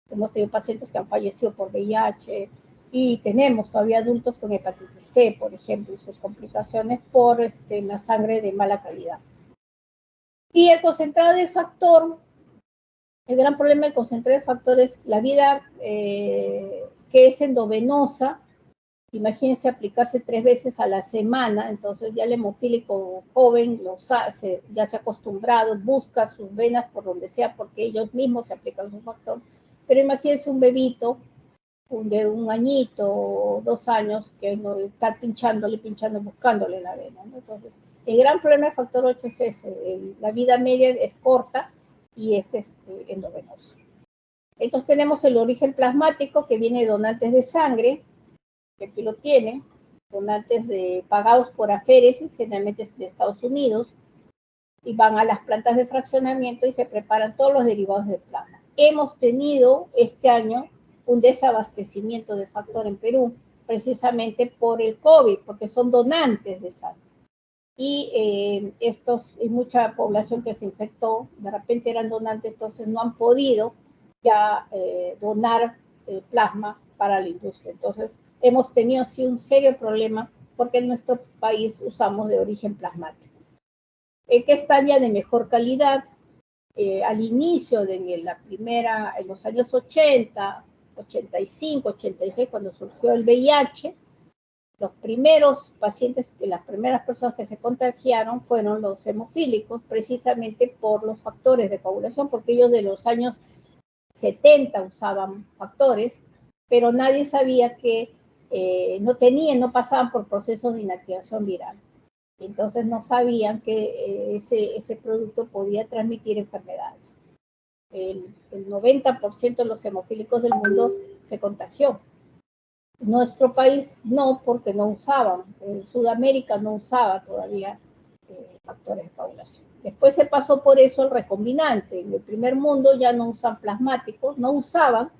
S1: Hemos tenido pacientes que han fallecido por VIH, y tenemos todavía adultos con hepatitis C, por ejemplo, y sus complicaciones por la sangre de mala calidad. Y el concentrado de factor, el gran problema del concentrado de factor es la vida que es endovenosa. Imagínense aplicarse 3 veces a la semana, entonces ya el hemofílico joven ya se ha acostumbrado, busca sus venas por donde sea, porque ellos mismos se aplican su factor. Pero imagínense un bebito de 1 añito o 2 años que no está pinchándole, buscándole la vena, ¿no? Entonces, el gran problema del factor 8 es ese, la vida media es corta y es endovenoso. Entonces tenemos el origen plasmático, que viene de donantes de sangre, que aquí lo tienen, donantes pagados por aféresis, generalmente de Estados Unidos, y van a las plantas de fraccionamiento y se preparan todos los derivados de plasma. Hemos tenido este año un desabastecimiento de factor en Perú, precisamente por el COVID, porque son donantes de sangre. Y hay mucha población que se infectó, de repente eran donantes, entonces no han podido ya donar plasma para la industria. Entonces, hemos tenido sí un serio problema porque en nuestro país usamos de origen plasmático. Que están ya de mejor calidad. Al inicio en los años 80, 85, 86, cuando surgió el VIH, los primeros pacientes, las primeras personas que se contagiaron fueron los hemofílicos, precisamente por los factores de coagulación, porque ellos de los años 70 usaban factores, pero nadie sabía que no pasaban por procesos de inactivación viral. Entonces no sabían que ese producto podía transmitir enfermedades. El 90% de los hemofílicos del mundo se contagió. Nuestro país no, porque no usaban. En Sudamérica no usaba todavía factores de coagulación. Después se pasó por eso el recombinante. En el primer mundo ya no usan plasmáticos, no usaban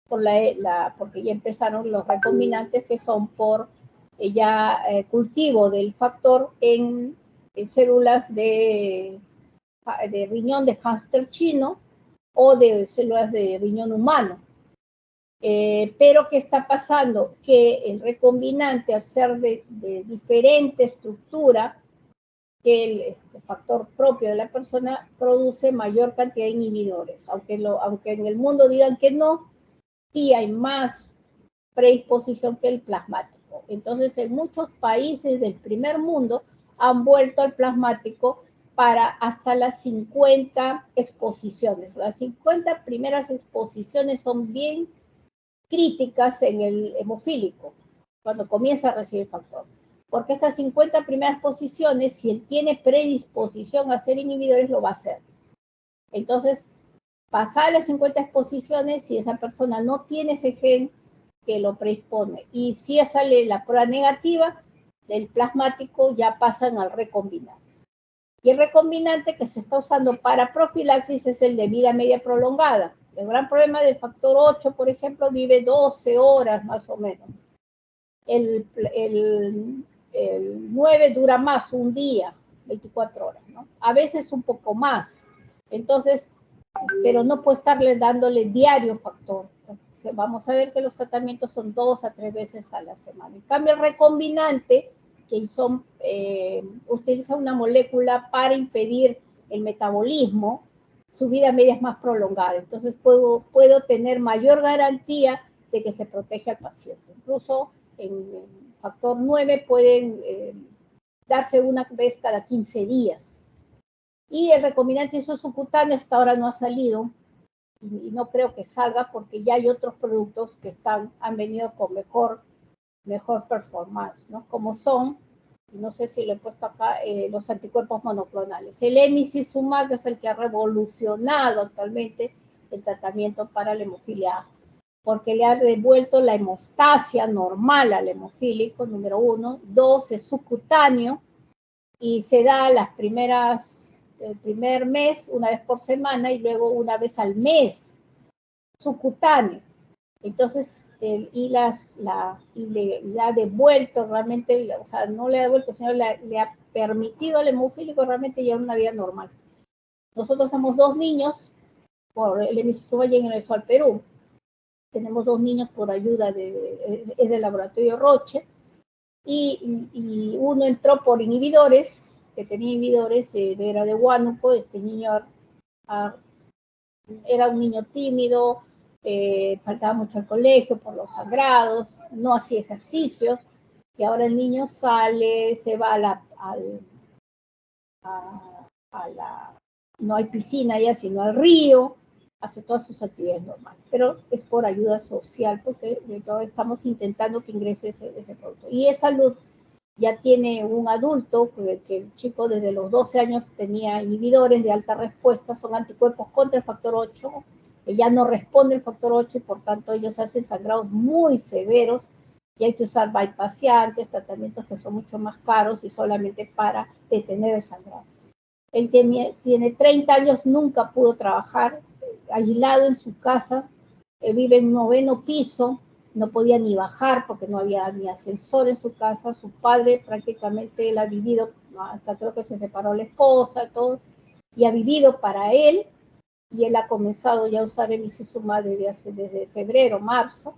S1: porque ya empezaron los recombinantes, que son por cultivo del factor en células de riñón de hámster chino o de células de riñón humano. Pero ¿qué está pasando? Que el recombinante, al ser de diferente estructura que el factor propio de la persona, produce mayor cantidad de inhibidores. Aunque en el mundo digan que no, sí hay más predisposición que el plasmático. Entonces, en muchos países del primer mundo han vuelto al plasmático para hasta las 50 exposiciones. Las 50 primeras exposiciones son bien críticas en el hemofílico, cuando comienza a recibir factor. Porque estas 50 primeras posiciones, si él tiene predisposición a ser inhibidores, lo va a hacer. Entonces, pasar las 50 exposiciones, si esa persona no tiene ese gen que lo predispone, y si sale la prueba negativa del plasmático, ya pasan al recombinante. Y el recombinante que se está usando para profilaxis es el de vida media prolongada. El gran problema del factor 8, por ejemplo, vive 12 horas más o menos. El 9 dura más, un día, 24 horas, ¿no? A veces un poco más. Entonces, pero no puedo estarle dándole diario factor. Vamos a ver que los tratamientos son 2 a 3 veces a la semana. En cambio, el recombinante, que utiliza una molécula para impedir el metabolismo, su vida media es más prolongada. Entonces puedo tener mayor garantía de que se protege al paciente. Incluso en factor 9 pueden darse una vez cada 15 días. Y el recombinante isosubcutáneo hasta ahora no ha salido, y no creo que salga porque ya hay otros productos que han venido con mejor performance, ¿no? Como son, no sé si lo he puesto acá, los anticuerpos monoclonales. El emicizumab es el que ha revolucionado actualmente el tratamiento para la hemofilia A, porque le ha devuelto la hemostasia normal al hemofílico, número 1. 2, es subcutáneo y se da el primer mes, una vez por semana, y luego una vez al mes, subcutáneo. Entonces, le ha devuelto realmente, o sea, no le ha devuelto, sino le ha permitido al hemofílico realmente llevar una vida normal. Nosotros somos 2 niños por el emicizumab en el Sol Perú. Tenemos 2 niños por ayuda es del laboratorio Roche, y uno entró por inhibidores, que tenía inhibidores, era de Huánuco. Este niño era un niño tímido, faltaba mucho al colegio por los sangrados, no hacía ejercicios, y ahora el niño sale, se va no hay piscina ya, sino al río, hace todas sus actividades normales, pero es por ayuda social, porque estamos intentando que ingrese ese producto. Y es salud. Ya tiene un adulto, que el chico desde los 12 años tenía inhibidores de alta respuesta, son anticuerpos contra el factor 8, que ya no responde el factor 8 y por tanto ellos hacen sangrados muy severos y hay que usar bypassiantes, tratamientos que son mucho más caros y solamente para detener el sangrado. Él tiene 30 años, nunca pudo trabajar, aislado en su casa, vive en 9º piso, no podía ni bajar porque no había ni ascensor en su casa. Su padre prácticamente él ha vivido, hasta creo que se separó la esposa, todo, y ha vivido para él, y él ha comenzado ya a usar emicizumab desde febrero, marzo.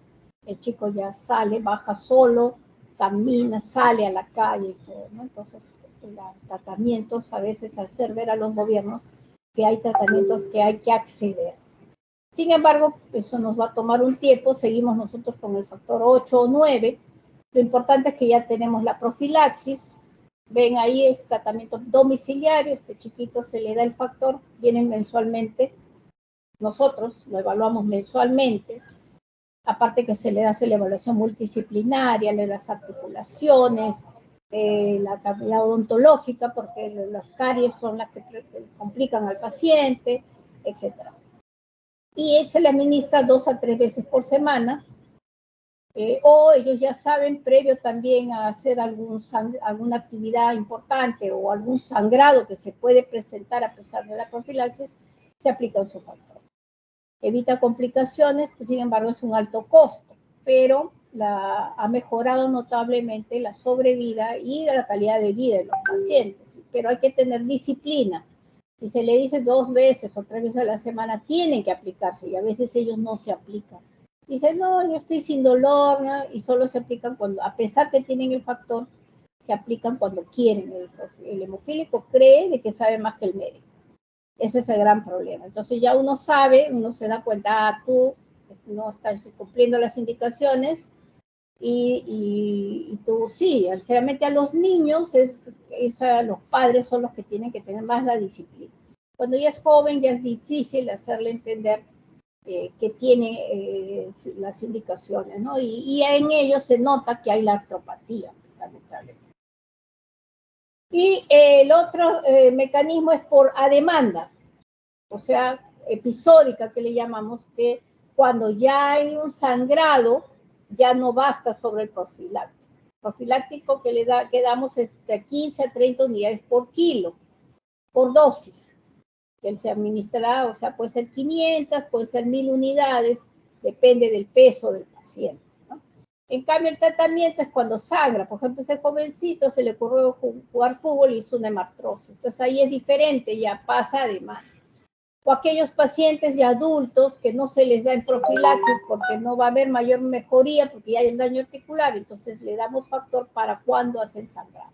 S1: El chico ya sale, baja solo, camina, sale a la calle y todo, ¿no? Entonces, tratamientos, a veces hacer ver a los gobiernos que hay tratamientos que hay que acceder. Sin embargo, eso nos va a tomar un tiempo, seguimos nosotros con el factor 8 o 9, lo importante es que ya tenemos la profilaxis, ven ahí es tratamiento domiciliario, este chiquito se le da el factor, vienen mensualmente, nosotros lo evaluamos mensualmente, aparte que se le hace la evaluación multidisciplinaria, de las articulaciones, la odontológica, porque las caries son las que complican al paciente, etc. Y se le administra 2 a 3 veces por semana, o ellos ya saben, previo también a hacer alguna actividad importante o algún sangrado que se puede presentar a pesar de la profilaxis, se aplica un sulfactor. Evita complicaciones, pues sin embargo es un alto costo, pero ha mejorado notablemente la sobrevida y la calidad de vida de los pacientes. Pero hay que tener disciplina. Si se le dice 2 veces o 3 veces a la semana, tienen que aplicarse y a veces ellos no se aplican. Dicen, no, yo estoy sin dolor, ¿no? Y solo se aplican cuando, a pesar que tienen el factor, se aplican cuando quieren. El hemofílico cree de que sabe más que el médico. Ese es el gran problema. Entonces ya uno sabe, uno se da cuenta, tú no estás cumpliendo las indicaciones y tú sí. Generalmente a los niños, los padres son los que tienen que tener más la disciplina. Cuando ya es joven ya es difícil hacerle entender que tiene las indicaciones, ¿no? Y en ellos se nota que hay la artropatía, lamentablemente. Y el otro mecanismo es a demanda, o sea, episódica que le llamamos, que cuando ya hay un sangrado, ya no basta sobre el profiláctico. El profiláctico que damos es de 15 a 30 unidades por kilo, por dosis. Que él se administrará, o sea, puede ser 500, puede ser 1000 unidades, depende del peso del paciente, ¿no? En cambio, el tratamiento es cuando sangra. Por ejemplo, ese jovencito se le ocurrió jugar fútbol y hizo una hemartrosis. Entonces ahí es diferente, ya pasa de demanda. O aquellos pacientes ya adultos que no se les da en profilaxis porque no va a haber mayor mejoría porque ya hay el daño articular, entonces le damos factor para cuando hacen sangrado.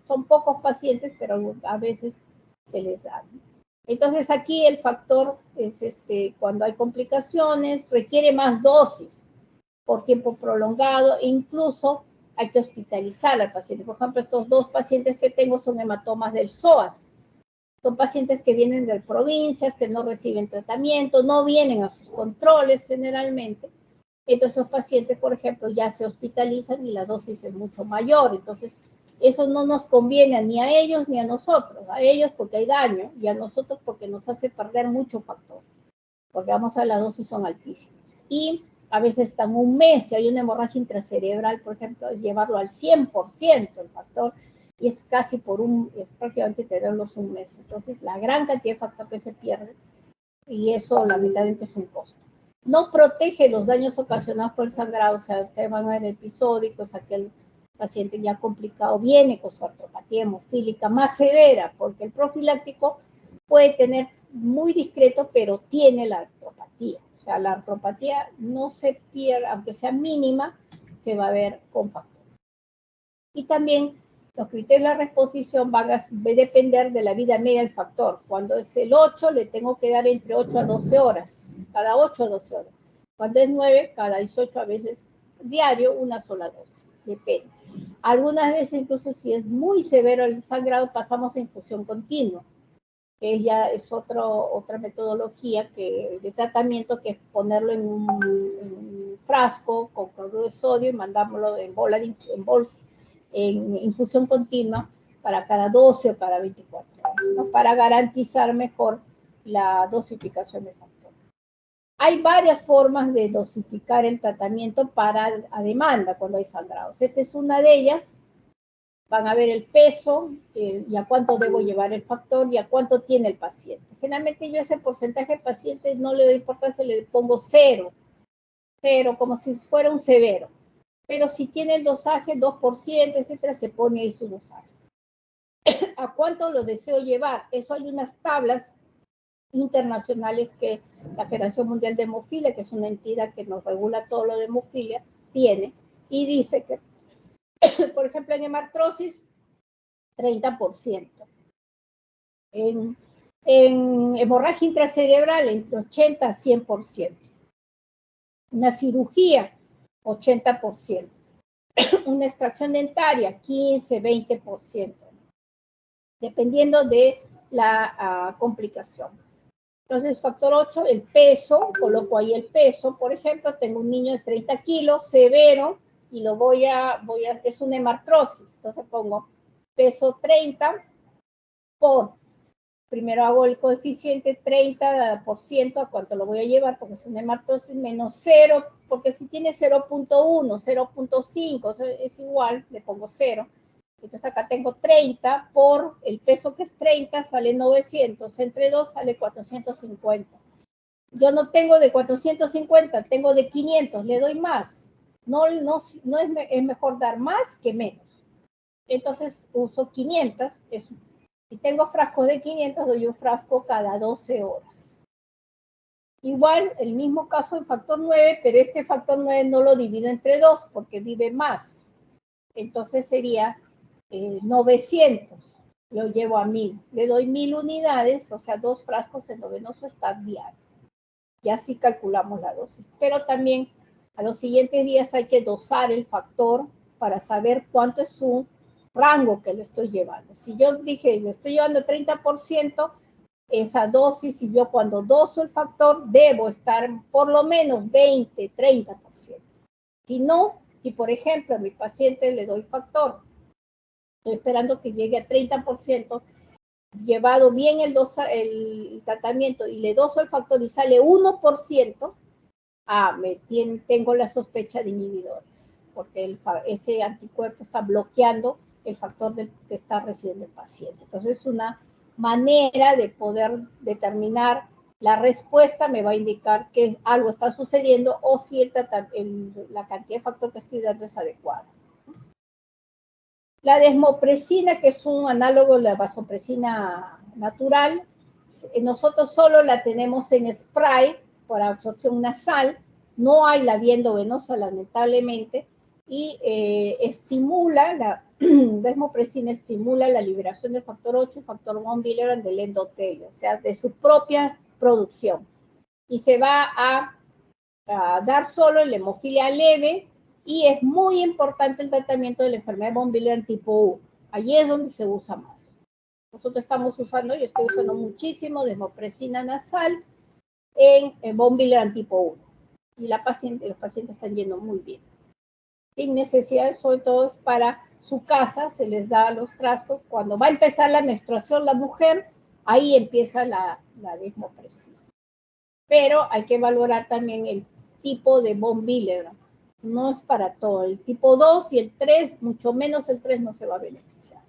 S1: Son pocos pacientes, pero a veces se les da, ¿no? Entonces aquí el factor es cuando hay complicaciones, requiere más dosis por tiempo prolongado e incluso hay que hospitalizar al paciente. Por ejemplo, estos 2 pacientes que tengo son hematomas del psoas. Son pacientes que vienen de provincias, que no reciben tratamiento, no vienen a sus controles generalmente. Entonces, esos pacientes, por ejemplo, ya se hospitalizan y la dosis es mucho mayor. Entonces, eso no nos conviene ni a ellos ni a nosotros. A ellos porque hay daño y a nosotros porque nos hace perder mucho factor. Porque vamos a la dosis son altísimas. Y a veces están un mes, si hay una hemorragia intracerebral, por ejemplo, es llevarlo al 100% el factor y es casi es prácticamente tenerlos un mes. Entonces, la gran cantidad de factor que se pierde y eso lamentablemente es un costo. No protege los daños ocasionados por el sangrado, o sea, ustedes van a ver episódicos, aquel paciente ya complicado viene con su artropatía hemofílica más severa, porque el profiláctico puede tener muy discreto, pero tiene la artropatía. O sea, la artropatía no se pierde, aunque sea mínima, se va a ver con factor. Y también los criterios de la reposición van a depender de la vida media del factor. Cuando es el 8, le tengo que dar entre 8 a 12 horas, cada 8 a 12 horas. Cuando es 9, cada 18 a veces diario, una sola dosis, depende. Algunas veces, incluso si es muy severo el sangrado, pasamos a infusión continua, que ya es otra metodología de tratamiento, que es ponerlo en un frasco con cloruro de sodio y mandámoslo en bolsa, en infusión continua para cada 12 o cada 24 horas, ¿no? Para garantizar mejor la dosificación del factor. Hay varias formas de dosificar el tratamiento a demanda cuando hay sangrados. Esta es una de ellas. Van a ver el peso y a cuánto debo llevar el factor y a cuánto tiene el paciente. Generalmente yo ese porcentaje de pacientes no le doy importancia, le pongo 0, como si fuera un severo. Pero si tiene el dosaje 2%, etcétera, se pone ahí su dosaje. ¿A cuánto lo deseo llevar? Eso hay unas tablas internacionales que la Federación Mundial de Hemofilia, que es una entidad que nos regula todo lo de hemofilia, tiene, y dice que, por ejemplo, en hemartrosis, 30%. En hemorragia intracerebral, entre 80 a 100%. Una cirugía, 80%. Una extracción dentaria, 15, 20%, dependiendo de la complicación. Entonces, factor 8, el peso, coloco ahí el peso. Por ejemplo, tengo un niño de 30 kilos, severo, y es una hemartrosis. Entonces pongo peso 30 primero hago el coeficiente 30% a cuánto lo voy a llevar, porque es una hemartrosis, menos 0, porque si tiene 0.1, 0.5, es igual, le pongo 0. Entonces acá tengo 30 por el peso que es 30, sale 900, entre 2 sale 450. Yo no tengo de 450, tengo de 500, le doy más. es mejor dar más que menos. Entonces uso 500, si tengo frascos de 500, doy un frasco cada 12 horas. Igual, el mismo caso en factor 9, pero este factor 9 no lo divido entre 2 porque vive más. Entonces sería 900, lo llevo a 1000. Le doy 1000 unidades, o sea, 2 frascos en novenoso stack diario. Y así calculamos la dosis. Pero también a los siguientes días hay que dosar el factor para saber cuánto es su rango que lo estoy llevando. Si yo dije, lo estoy llevando 30%, esa dosis, y yo cuando doso el factor, debo estar por lo menos 20, 30%. Si no, y por ejemplo a mi paciente le doy factor, estoy esperando que llegue a 30%, llevado bien el tratamiento y le doso el factor y sale 1%, tengo la sospecha de inhibidores, porque ese anticuerpo está bloqueando el factor que está recibiendo el paciente. Entonces es una manera de poder determinar la respuesta, me va a indicar que algo está sucediendo o si la cantidad de factor que estoy dando es adecuada. La desmopresina, que es un análogo de la vasopresina natural, nosotros solo la tenemos en spray por absorción nasal, no hay la vía endovenosa lamentablemente, y estimula, la desmopresina estimula la liberación del factor 8 y factor von Willebrand del endotelio, o sea, de su propia producción. Y se va a dar solo en la hemofilia leve, y es muy importante el tratamiento de la enfermedad de von Willebrand tipo U. Allí es donde se usa más. Nosotros estamos usando, yo estoy usando muchísimo desmopresina nasal en von Willebrand tipo 1. Y los pacientes están yendo muy bien. Sin necesidad, sobre todo para su casa, se les da los frascos. Cuando va a empezar la menstruación la mujer, ahí empieza la desmopresina. Pero hay que valorar también el tipo de von Willebrand. No es para todo. El tipo 2 y el 3, mucho menos el 3 no se va a beneficiar.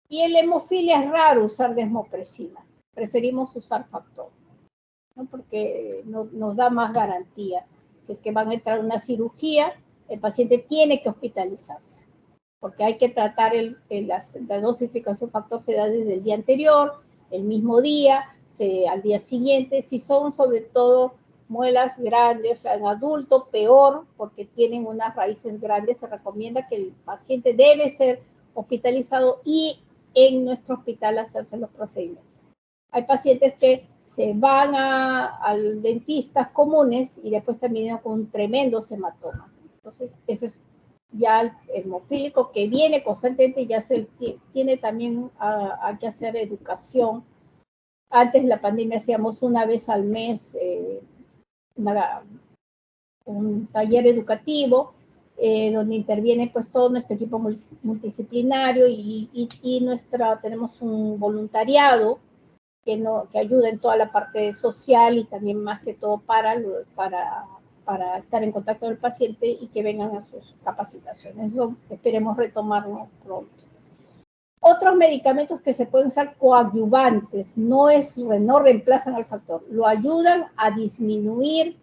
S1: Y en la hemofilia es raro usar desmopresina. Preferimos usar factor, ¿no? Porque nos da más garantía. Si es que van a entrar a una cirugía, el paciente tiene que hospitalizarse, porque hay que tratar la dosificación factor se da desde el día anterior, el mismo día, al día siguiente. Si son sobre todo muelas grandes, o sea, en adulto peor, porque tienen unas raíces grandes, se recomienda que el paciente debe ser hospitalizado y en nuestro hospital hacerse los procedimientos. Hay pacientes que se van al dentista comunes y después terminan con un tremendo hematoma. Entonces, eso es ya el hemofílico que viene constantemente, ya tiene también que hacer educación. Antes de la pandemia hacíamos una vez al mes un taller educativo donde interviene pues todo nuestro equipo multidisciplinario y tenemos un voluntariado que ayuda en toda la parte social y también más que todo para estar en contacto con el paciente y que vengan a sus capacitaciones. Eso esperemos retomarlo pronto. Otros medicamentos que se pueden usar coadyuvantes, no reemplazan al factor, lo ayudan a disminuir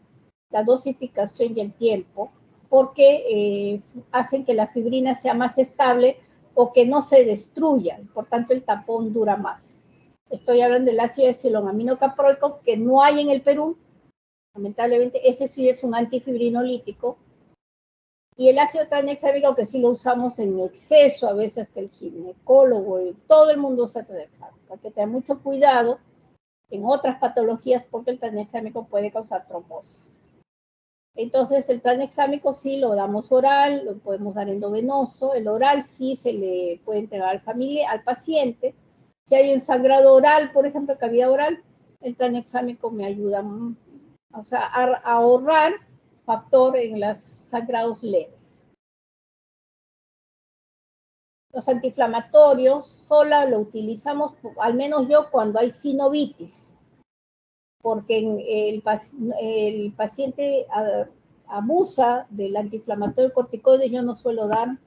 S1: la dosificación y el tiempo, porque hacen que la fibrina sea más estable o que no se destruya, por tanto el tapón dura más. Estoy hablando del ácido desoxirriboaminocaproico, que no hay en el Perú, lamentablemente. Ese sí es un antifibrinolítico. Y el ácido tranexámico, que sí lo usamos en exceso, a veces que el ginecólogo, todo el mundo usa tranexámico. Hay que tener mucho cuidado en otras patologías porque el tranexámico puede causar trombosis. Entonces el tranexámico sí lo damos oral, lo podemos dar endovenoso. El oral sí se le puede entregar al paciente. Si hay un sangrado oral, por ejemplo, cavidad oral, el tranexámico me ayuda a ahorrar factor en los sangrados leves. Los antiinflamatorios solo lo utilizamos, al menos yo, cuando hay sinovitis, porque el paciente abusa del antiinflamatorio corticoide. Yo no suelo dar,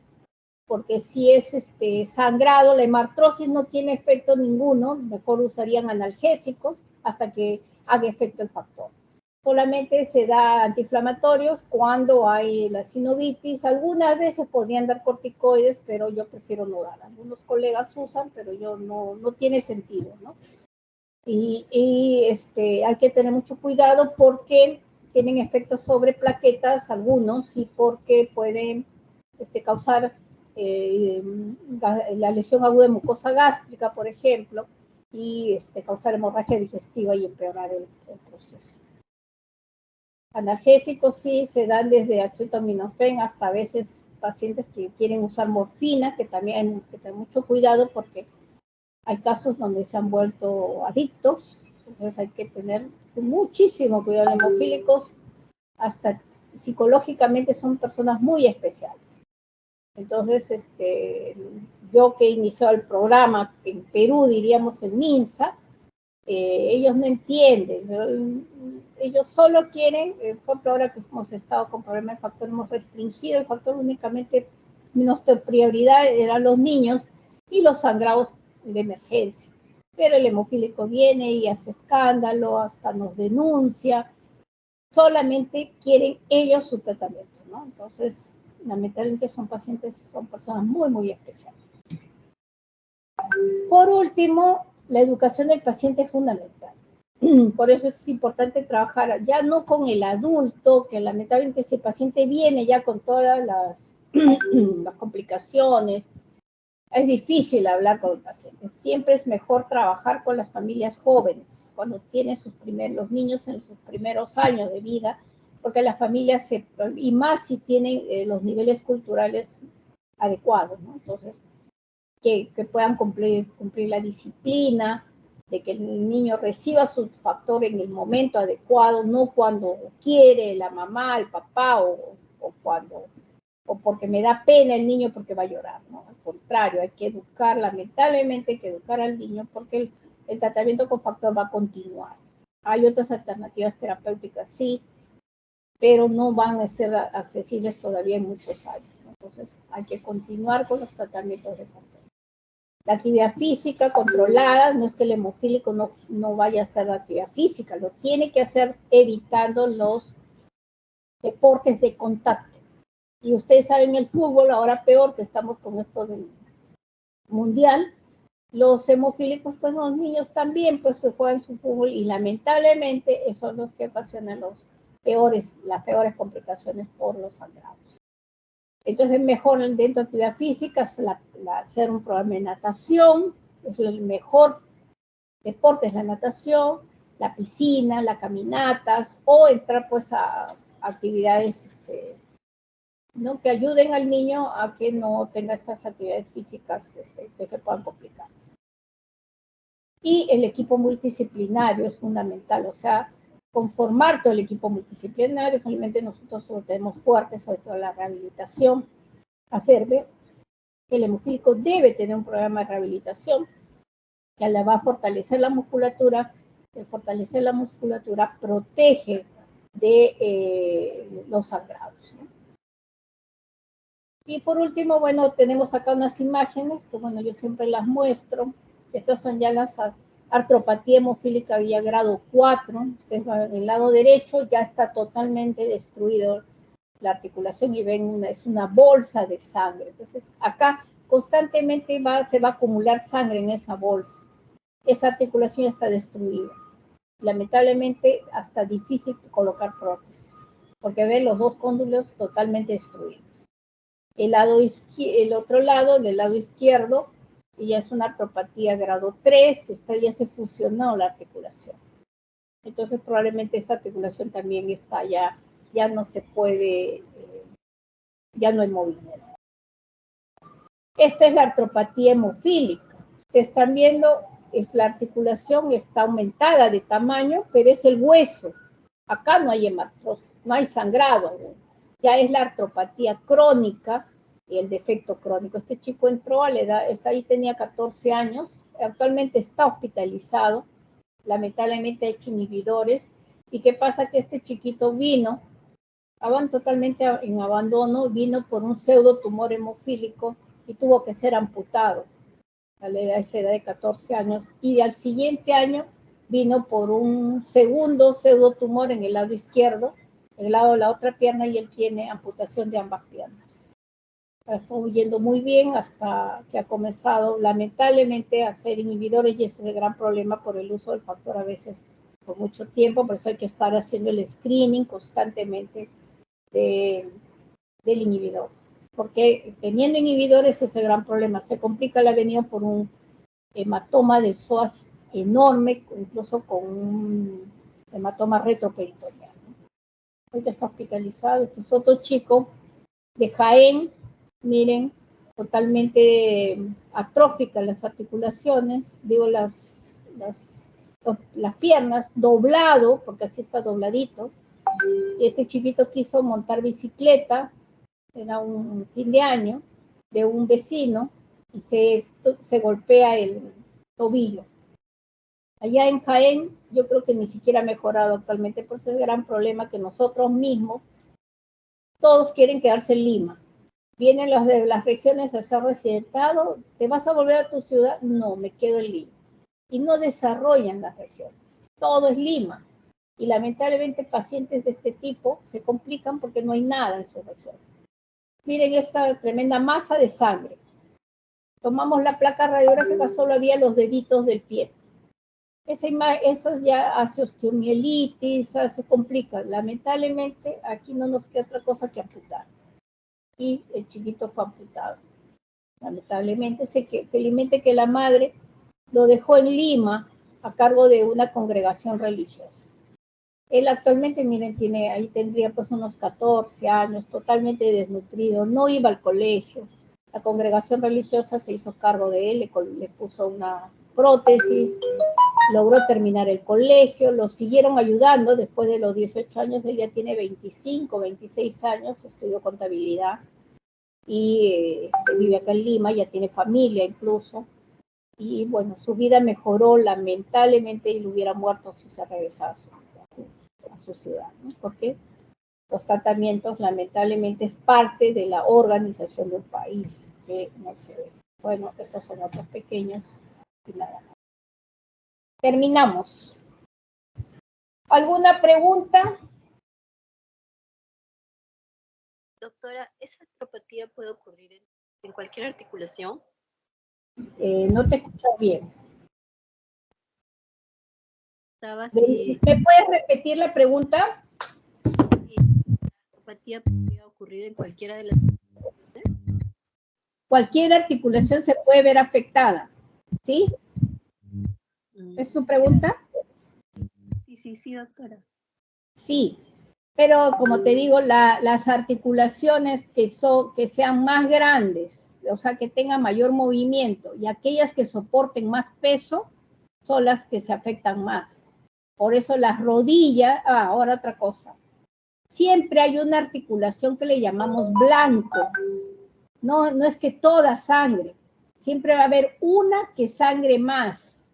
S1: porque si es sangrado, la hemartrosis no tiene efecto ninguno, mejor usarían analgésicos hasta que haga efecto el factor. Solamente se da antiinflamatorios cuando hay la sinovitis. Algunas veces podrían dar corticoides, pero yo prefiero no dar. Algunos colegas usan, pero yo no tiene sentido, ¿no? Y hay que tener mucho cuidado porque tienen efectos sobre plaquetas, algunos, y porque pueden causar la lesión aguda de mucosa gástrica, por ejemplo, y causar hemorragia digestiva y empeorar el proceso. Analgésicos sí se dan desde acetaminofén hasta a veces pacientes que quieren usar morfina, que también hay que tener mucho cuidado porque hay casos donde se han vuelto adictos, entonces hay que tener muchísimo cuidado. Los hemofílicos hasta psicológicamente son personas muy especiales. Entonces, yo que inició el programa en Perú, diríamos en MINSA, ellos no entienden, ellos solo quieren, por ejemplo, ahora que hemos estado con problemas de factor, hemos restringido el factor únicamente, nuestra prioridad eran los niños y los sangrados de emergencia. Pero el hemofílico viene y hace escándalo, hasta nos denuncia, solamente quieren ellos su tratamiento, ¿no? Entonces, lamentablemente son personas muy, muy especiales. Por último, la educación del paciente es fundamental. Por eso es importante trabajar ya no con el adulto, que lamentablemente ese paciente viene ya con todas las complicaciones. Es difícil hablar con el paciente. Siempre es mejor trabajar con las familias jóvenes, cuando tienen los niños en sus primeros años de vida, porque las familias, y más si tienen los niveles culturales adecuados, ¿no? Entonces, que puedan cumplir la disciplina, de que el niño reciba su factor en el momento adecuado, no cuando quiere la mamá, el papá o porque me da pena el niño porque va a llorar, ¿no? Al contrario, hay que educar, lamentablemente hay que educar al niño porque el tratamiento con factor va a continuar. Hay otras alternativas terapéuticas, sí, pero no van a ser accesibles todavía en muchos años, ¿no? Entonces hay que continuar con los tratamientos de factor. La actividad física controlada, no es que el hemofílico no vaya a hacer la actividad física, lo tiene que hacer evitando los deportes de contacto. Y ustedes saben el fútbol, ahora peor que estamos con esto del mundial, los hemofílicos, pues los niños también pues se juegan su fútbol y lamentablemente esos son los que ocasionan las peores complicaciones por los sangrados. Entonces mejor dentro de actividad física hacer un programa de natación, es el mejor deporte es la natación, la piscina, las caminatas o entrar pues a actividades ¿no? Que ayuden al niño a que no tenga estas actividades físicas que se puedan complicar. Y el equipo multidisciplinario es fundamental, o sea, conformar todo el equipo multidisciplinario, finalmente nosotros lo tenemos fuerte, sobre todo la rehabilitación, hacer ver que el hemofílico debe tener un programa de rehabilitación que le va a fortalecer la musculatura, el fortalecer la musculatura protege de los sangrados, ¿no? Y por último, bueno, tenemos acá unas imágenes que, bueno, yo siempre las muestro. Estas son ya las artropatía hemofílica ya grado 4. Ustedes van en el lado derecho, ya está totalmente destruido la articulación y ven es una bolsa de sangre. Entonces, acá constantemente se va a acumular sangre en esa bolsa. Esa articulación está destruida. Lamentablemente, hasta difícil colocar prótesis, porque ven los dos cóndulos totalmente destruidos. El otro lado, del lado izquierdo, ya es una artropatía grado 3, ya se fusionó la articulación. Entonces probablemente esa articulación también está ya no se puede, ya no hay movimiento. Esta es la artropatía hemofílica. Ustedes están viendo, es la articulación, está aumentada de tamaño, pero es el hueso. Acá no hay hematrosis, no hay sangrado. Ya es la artropatía crónica, y el defecto crónico. Este chico entró a la edad, ahí tenía 14 años, actualmente está hospitalizado, lamentablemente ha hecho inhibidores. ¿Y qué pasa? Que este chiquito vino totalmente en abandono, vino por un pseudotumor hemofílico y tuvo que ser amputado a esa edad de 14 años. Y al siguiente año vino por un segundo pseudotumor en el lado izquierdo, en el lado de la otra pierna, y él tiene amputación de ambas piernas. Está yendo muy bien hasta que ha comenzado lamentablemente a hacer inhibidores, y ese es el gran problema por el uso del factor a veces por mucho tiempo. Por eso hay que estar haciendo el screening constantemente del inhibidor, porque teniendo inhibidores es el gran problema. Se complica la avenida por un hematoma del psoas enorme, incluso con un hematoma retroperitoneal. Ahorita está hospitalizado. Este es otro chico de Jaén, miren, totalmente atróficas las articulaciones, digo las piernas, doblado, porque así está dobladito. Y este chiquito quiso montar bicicleta, era un fin de año, de un vecino, y se golpea el tobillo. Allá en Jaén, yo creo que ni siquiera ha mejorado actualmente, por ese gran problema que nosotros mismos, todos quieren quedarse en Lima. Vienen los de las regiones a ser residentado, ¿te vas a volver a tu ciudad? No, me quedo en Lima. Y no desarrollan las regiones. Todo es Lima. Y lamentablemente pacientes de este tipo se complican porque no hay nada en su región. Miren esa tremenda masa de sangre. Tomamos la placa radiográfica, solo había los deditos del pie. Eso ya hace osteomielitis, se complica. Lamentablemente aquí no nos queda otra cosa que amputar. Y el chiquito fue amputado. Lamentablemente, felizmente que la madre lo dejó en Lima a cargo de una congregación religiosa. Él actualmente, miren, ahí tendría pues unos 14 años, totalmente desnutrido, no iba al colegio. La congregación religiosa se hizo cargo de él, le puso una prótesis, logró terminar el colegio, lo siguieron ayudando después de los 18 años, él ya tiene 25, 26 años, estudió contabilidad y vive acá en Lima, ya tiene familia incluso. Y bueno, su vida mejoró lamentablemente y le hubiera muerto si se regresaba a su ciudad, ¿no? Porque los tratamientos lamentablemente es parte de la organización del país que no se ve. Bueno, estos son otros pequeños y nada más. Terminamos. ¿Alguna pregunta?
S2: Doctora, ¿esa artropatía puede ocurrir en cualquier articulación?
S1: No te escucho bien.
S2: Si
S1: ¿Me puedes repetir la pregunta?
S2: ¿La artropatía podría ocurrir en cualquiera de las articulaciones?
S1: Cualquier articulación se puede ver afectada, ¿sí? ¿Es su pregunta?
S2: Sí, doctora.
S1: Sí, pero como te digo, las articulaciones que sean más grandes, o sea, que tengan mayor movimiento, y aquellas que soporten más peso, son las que se afectan más. Por eso las rodillas, ahora otra cosa, siempre hay una articulación que le llamamos blanco. No es que toda sangre, siempre va a haber una que sangre más,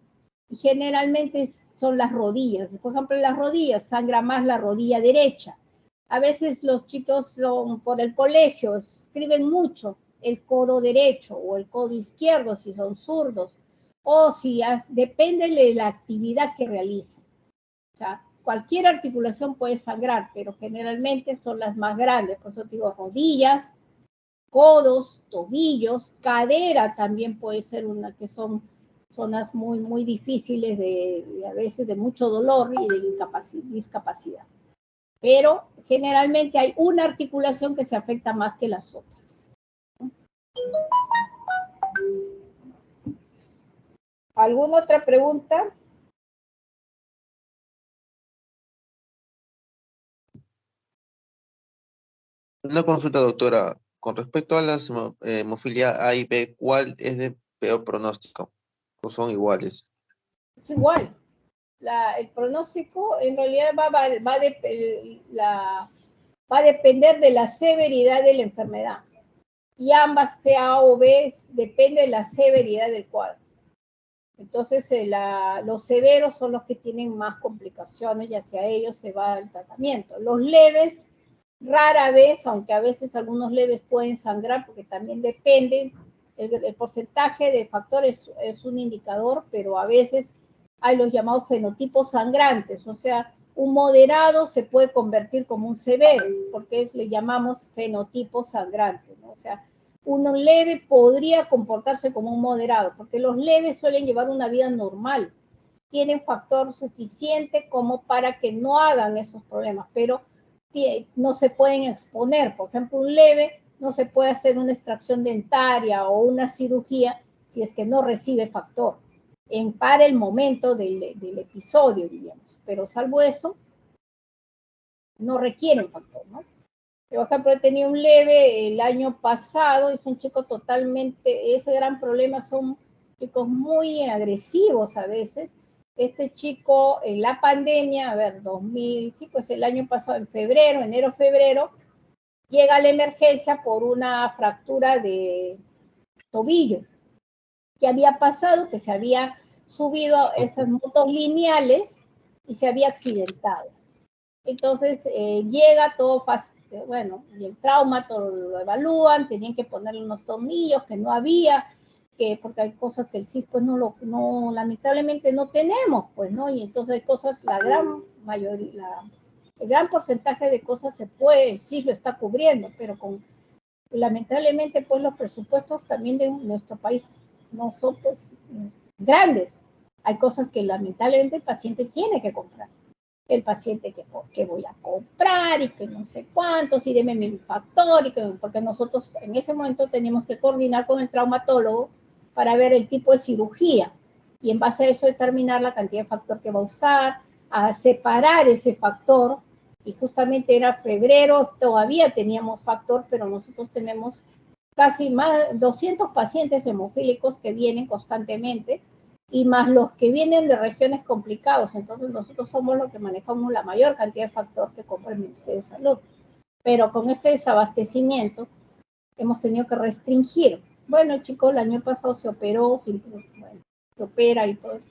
S1: y generalmente son las rodillas. Por ejemplo, en las rodillas sangra más la rodilla derecha. A veces los chicos por el colegio escriben mucho el codo derecho o el codo izquierdo si son zurdos, o si depende de la actividad que realicen. O sea, cualquier articulación puede sangrar, pero generalmente son las más grandes. Por eso digo rodillas, codos, tobillos, cadera también puede ser una, que son zonas muy, muy difíciles a veces de mucho dolor y de discapacidad. Pero generalmente hay una articulación que se afecta más que las otras. ¿Alguna otra pregunta?
S3: Una consulta, doctora. Con respecto a la hemofilia A y B, ¿cuál es de peor pronóstico? ¿O son iguales?
S1: Es igual. El pronóstico en realidad va a depender de la severidad de la enfermedad. Y ambas, sea A o B, depende de la severidad del cuadro. Entonces, los severos son los que tienen más complicaciones y hacia ellos se va el tratamiento. Los leves, rara vez, aunque a veces algunos leves pueden sangrar, porque también depende, el porcentaje de factores es un indicador, pero a veces hay los llamados fenotipos sangrantes, o sea, un moderado se puede convertir como un severo, porque le llamamos fenotipo sangrante, ¿no? O sea, uno leve podría comportarse como un moderado, porque los leves suelen llevar una vida normal, tienen factor suficiente como para que no hagan esos problemas, pero no se pueden exponer. Por ejemplo, un leve no se puede hacer una extracción dentaria o una cirugía si es que no recibe factor para el momento del episodio, diríamos. Pero salvo eso, no requieren factor, ¿no? Por ejemplo, he tenido un leve el año pasado, es un chico totalmente, ese gran problema, son chicos muy agresivos a veces. Este chico en la pandemia, a ver, 2000, sí, pues el año pasado, en febrero, enero, febrero, llega a la emergencia por una fractura de tobillo. ¿Qué había pasado? Que se había subido a esas motos lineales y se había accidentado. Entonces llega todo fácil, bueno, y el trauma todo lo evalúan, tenían que ponerle unos tornillos que no había, porque hay cosas que el CIS pues no, lamentablemente no tenemos, pues, ¿no? Y entonces hay cosas, la gran mayoría, el gran porcentaje de cosas se puede, el CIS lo está cubriendo, pero lamentablemente pues los presupuestos también de nuestro país no son pues grandes. Hay cosas que lamentablemente el paciente tiene que comprar. El paciente que voy a comprar y que no sé cuántos, y deme mi factor, porque nosotros en ese momento teníamos que coordinar con el traumatólogo para ver el tipo de cirugía y en base a eso determinar la cantidad de factor que va a usar, a separar ese factor, y justamente era febrero, todavía teníamos factor, pero nosotros tenemos casi más de 200 pacientes hemofílicos que vienen constantemente, y más los que vienen de regiones complicadas. Entonces nosotros somos los que manejamos la mayor cantidad de factor que compra el Ministerio de Salud. Pero con este desabastecimiento hemos tenido que restringir. Bueno, el chico el año pasado se operó, bueno, se opera y todo eso.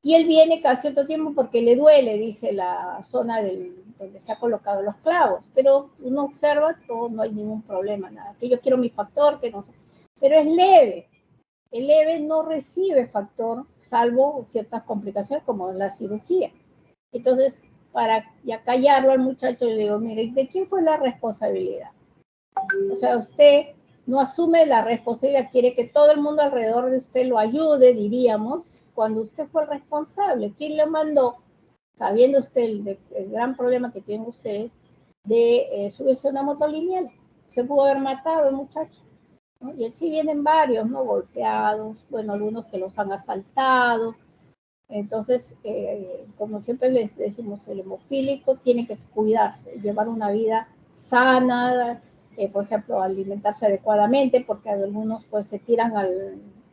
S1: Y él viene cada cierto tiempo porque le duele, dice, la zona donde se ha colocado los clavos. Pero uno observa, todo, no hay ningún problema, nada. Que yo quiero mi factor, que no sé. Pero es leve. El leve no recibe factor, salvo ciertas complicaciones como la cirugía. Entonces, para ya callarlo al muchacho, le digo, mire, ¿de quién fue la responsabilidad? O sea, usted no asume la responsabilidad, quiere que todo el mundo alrededor de usted lo ayude, diríamos, cuando usted fue el responsable. ¿Quién le mandó, sabiendo usted el gran problema que tienen ustedes, de subirse a una moto lineal? Se pudo haber matado el muchacho, ¿no? Y así vienen varios, ¿no? Golpeados, bueno, algunos que los han asaltado. Entonces, como siempre les decimos, el hemofílico tiene que cuidarse, llevar una vida sana, por ejemplo, alimentarse adecuadamente, porque algunos pues se tiran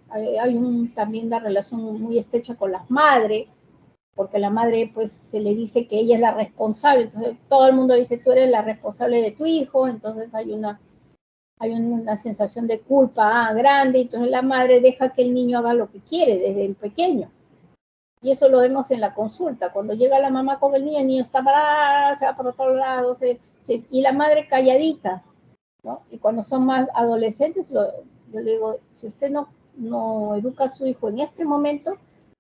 S1: hay también la relación muy estrecha con las madres, porque la madre pues se le dice que ella es la responsable, entonces todo el mundo dice, tú eres la responsable de tu hijo, entonces hay una sensación de culpa grande, entonces la madre deja que el niño haga lo que quiere desde el pequeño. Y eso lo vemos en la consulta. Cuando llega la mamá con el niño está parada, se va por otro lado, y la madre calladita, ¿no? Y cuando son más adolescentes, yo le digo, si usted no educa a su hijo en este momento,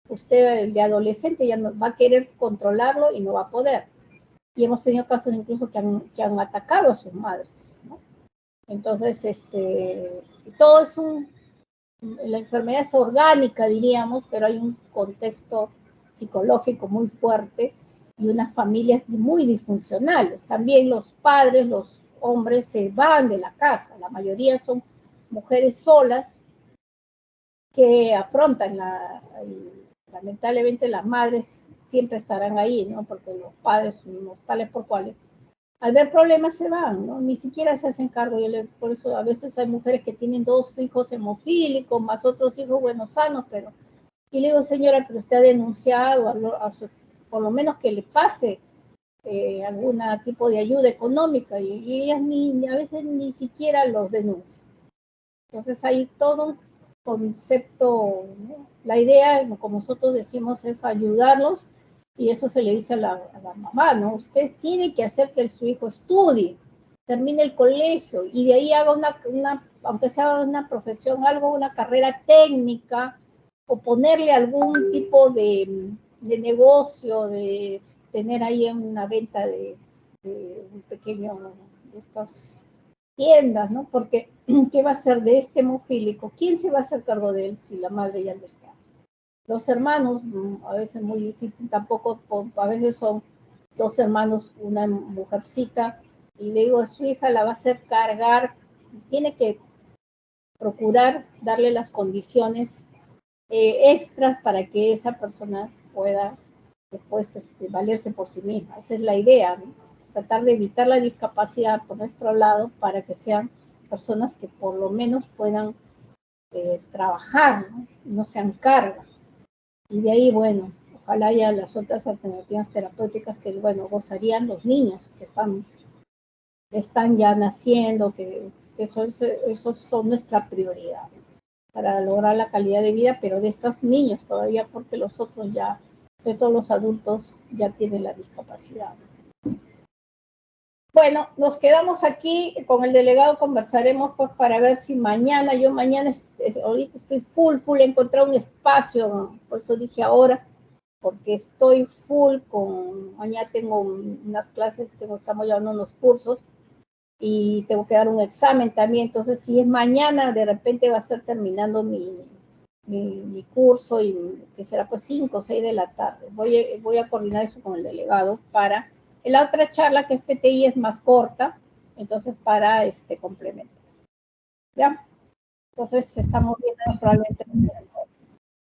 S1: usted, el de adolescente, ya no, va a querer controlarlo y no va a poder. Y hemos tenido casos incluso que han atacado a sus madres, ¿no? Entonces, todo es la enfermedad es orgánica, diríamos, pero hay un contexto psicológico muy fuerte y unas familias muy disfuncionales. También los padres, los hombres se van de la casa, la mayoría son mujeres solas que afrontan lamentablemente las madres siempre estarán ahí, ¿no? Porque los padres, los tales por cuales, al ver problemas se van, ¿no? Ni siquiera se hacen cargo. Por eso a veces hay mujeres que tienen 2 hijos hemofílicos, más otros hijos buenos sanos, pero... Y le digo, señora, pero usted ha denunciado, por lo menos que le pase algún tipo de ayuda económica, y ellas a veces ni siquiera los denuncian. Entonces hay todo un concepto, ¿no? La idea, como nosotros decimos, es ayudarlos. Y eso se le dice a la mamá, ¿no? Usted tiene que hacer que su hijo estudie, termine el colegio y de ahí haga aunque sea una profesión, una carrera técnica, o ponerle algún tipo de negocio, de tener ahí una venta de un pequeño, de estas tiendas, ¿no? Porque, ¿qué va a hacer de este hemofílico? ¿Quién se va a hacer cargo de él si la madre ya no está? Los hermanos, a veces muy difícil, tampoco, a veces son dos hermanos, una mujercita, y le digo, su hija la va a hacer cargar, tiene que procurar darle las condiciones extras para que esa persona pueda después valerse por sí misma. Esa es la idea, ¿no? Tratar de evitar la discapacidad por nuestro lado para que sean personas que por lo menos puedan trabajar, ¿no? No sean carga. Y de ahí, bueno, ojalá haya las otras alternativas terapéuticas que, bueno, gozarían los niños que están ya naciendo, que esos son nuestra prioridad para lograr la calidad de vida, pero de estos niños todavía, porque los otros ya, de todos los adultos, ya tienen la discapacidad. Bueno, nos quedamos aquí, con el delegado conversaremos pues para ver si mañana, ahorita estoy full, he encontrado un espacio, ¿no? Por eso dije ahora, porque estoy full mañana tengo unas clases, estamos llevando unos cursos, y tengo que dar un examen también, entonces si es mañana, de repente va a ser terminando mi curso, y que será pues 5 o 6 de la tarde. Voy a coordinar eso con el delegado para, en la otra charla que es PTI es más corta, entonces para complemento. ¿Ya? Entonces estamos viendo probablemente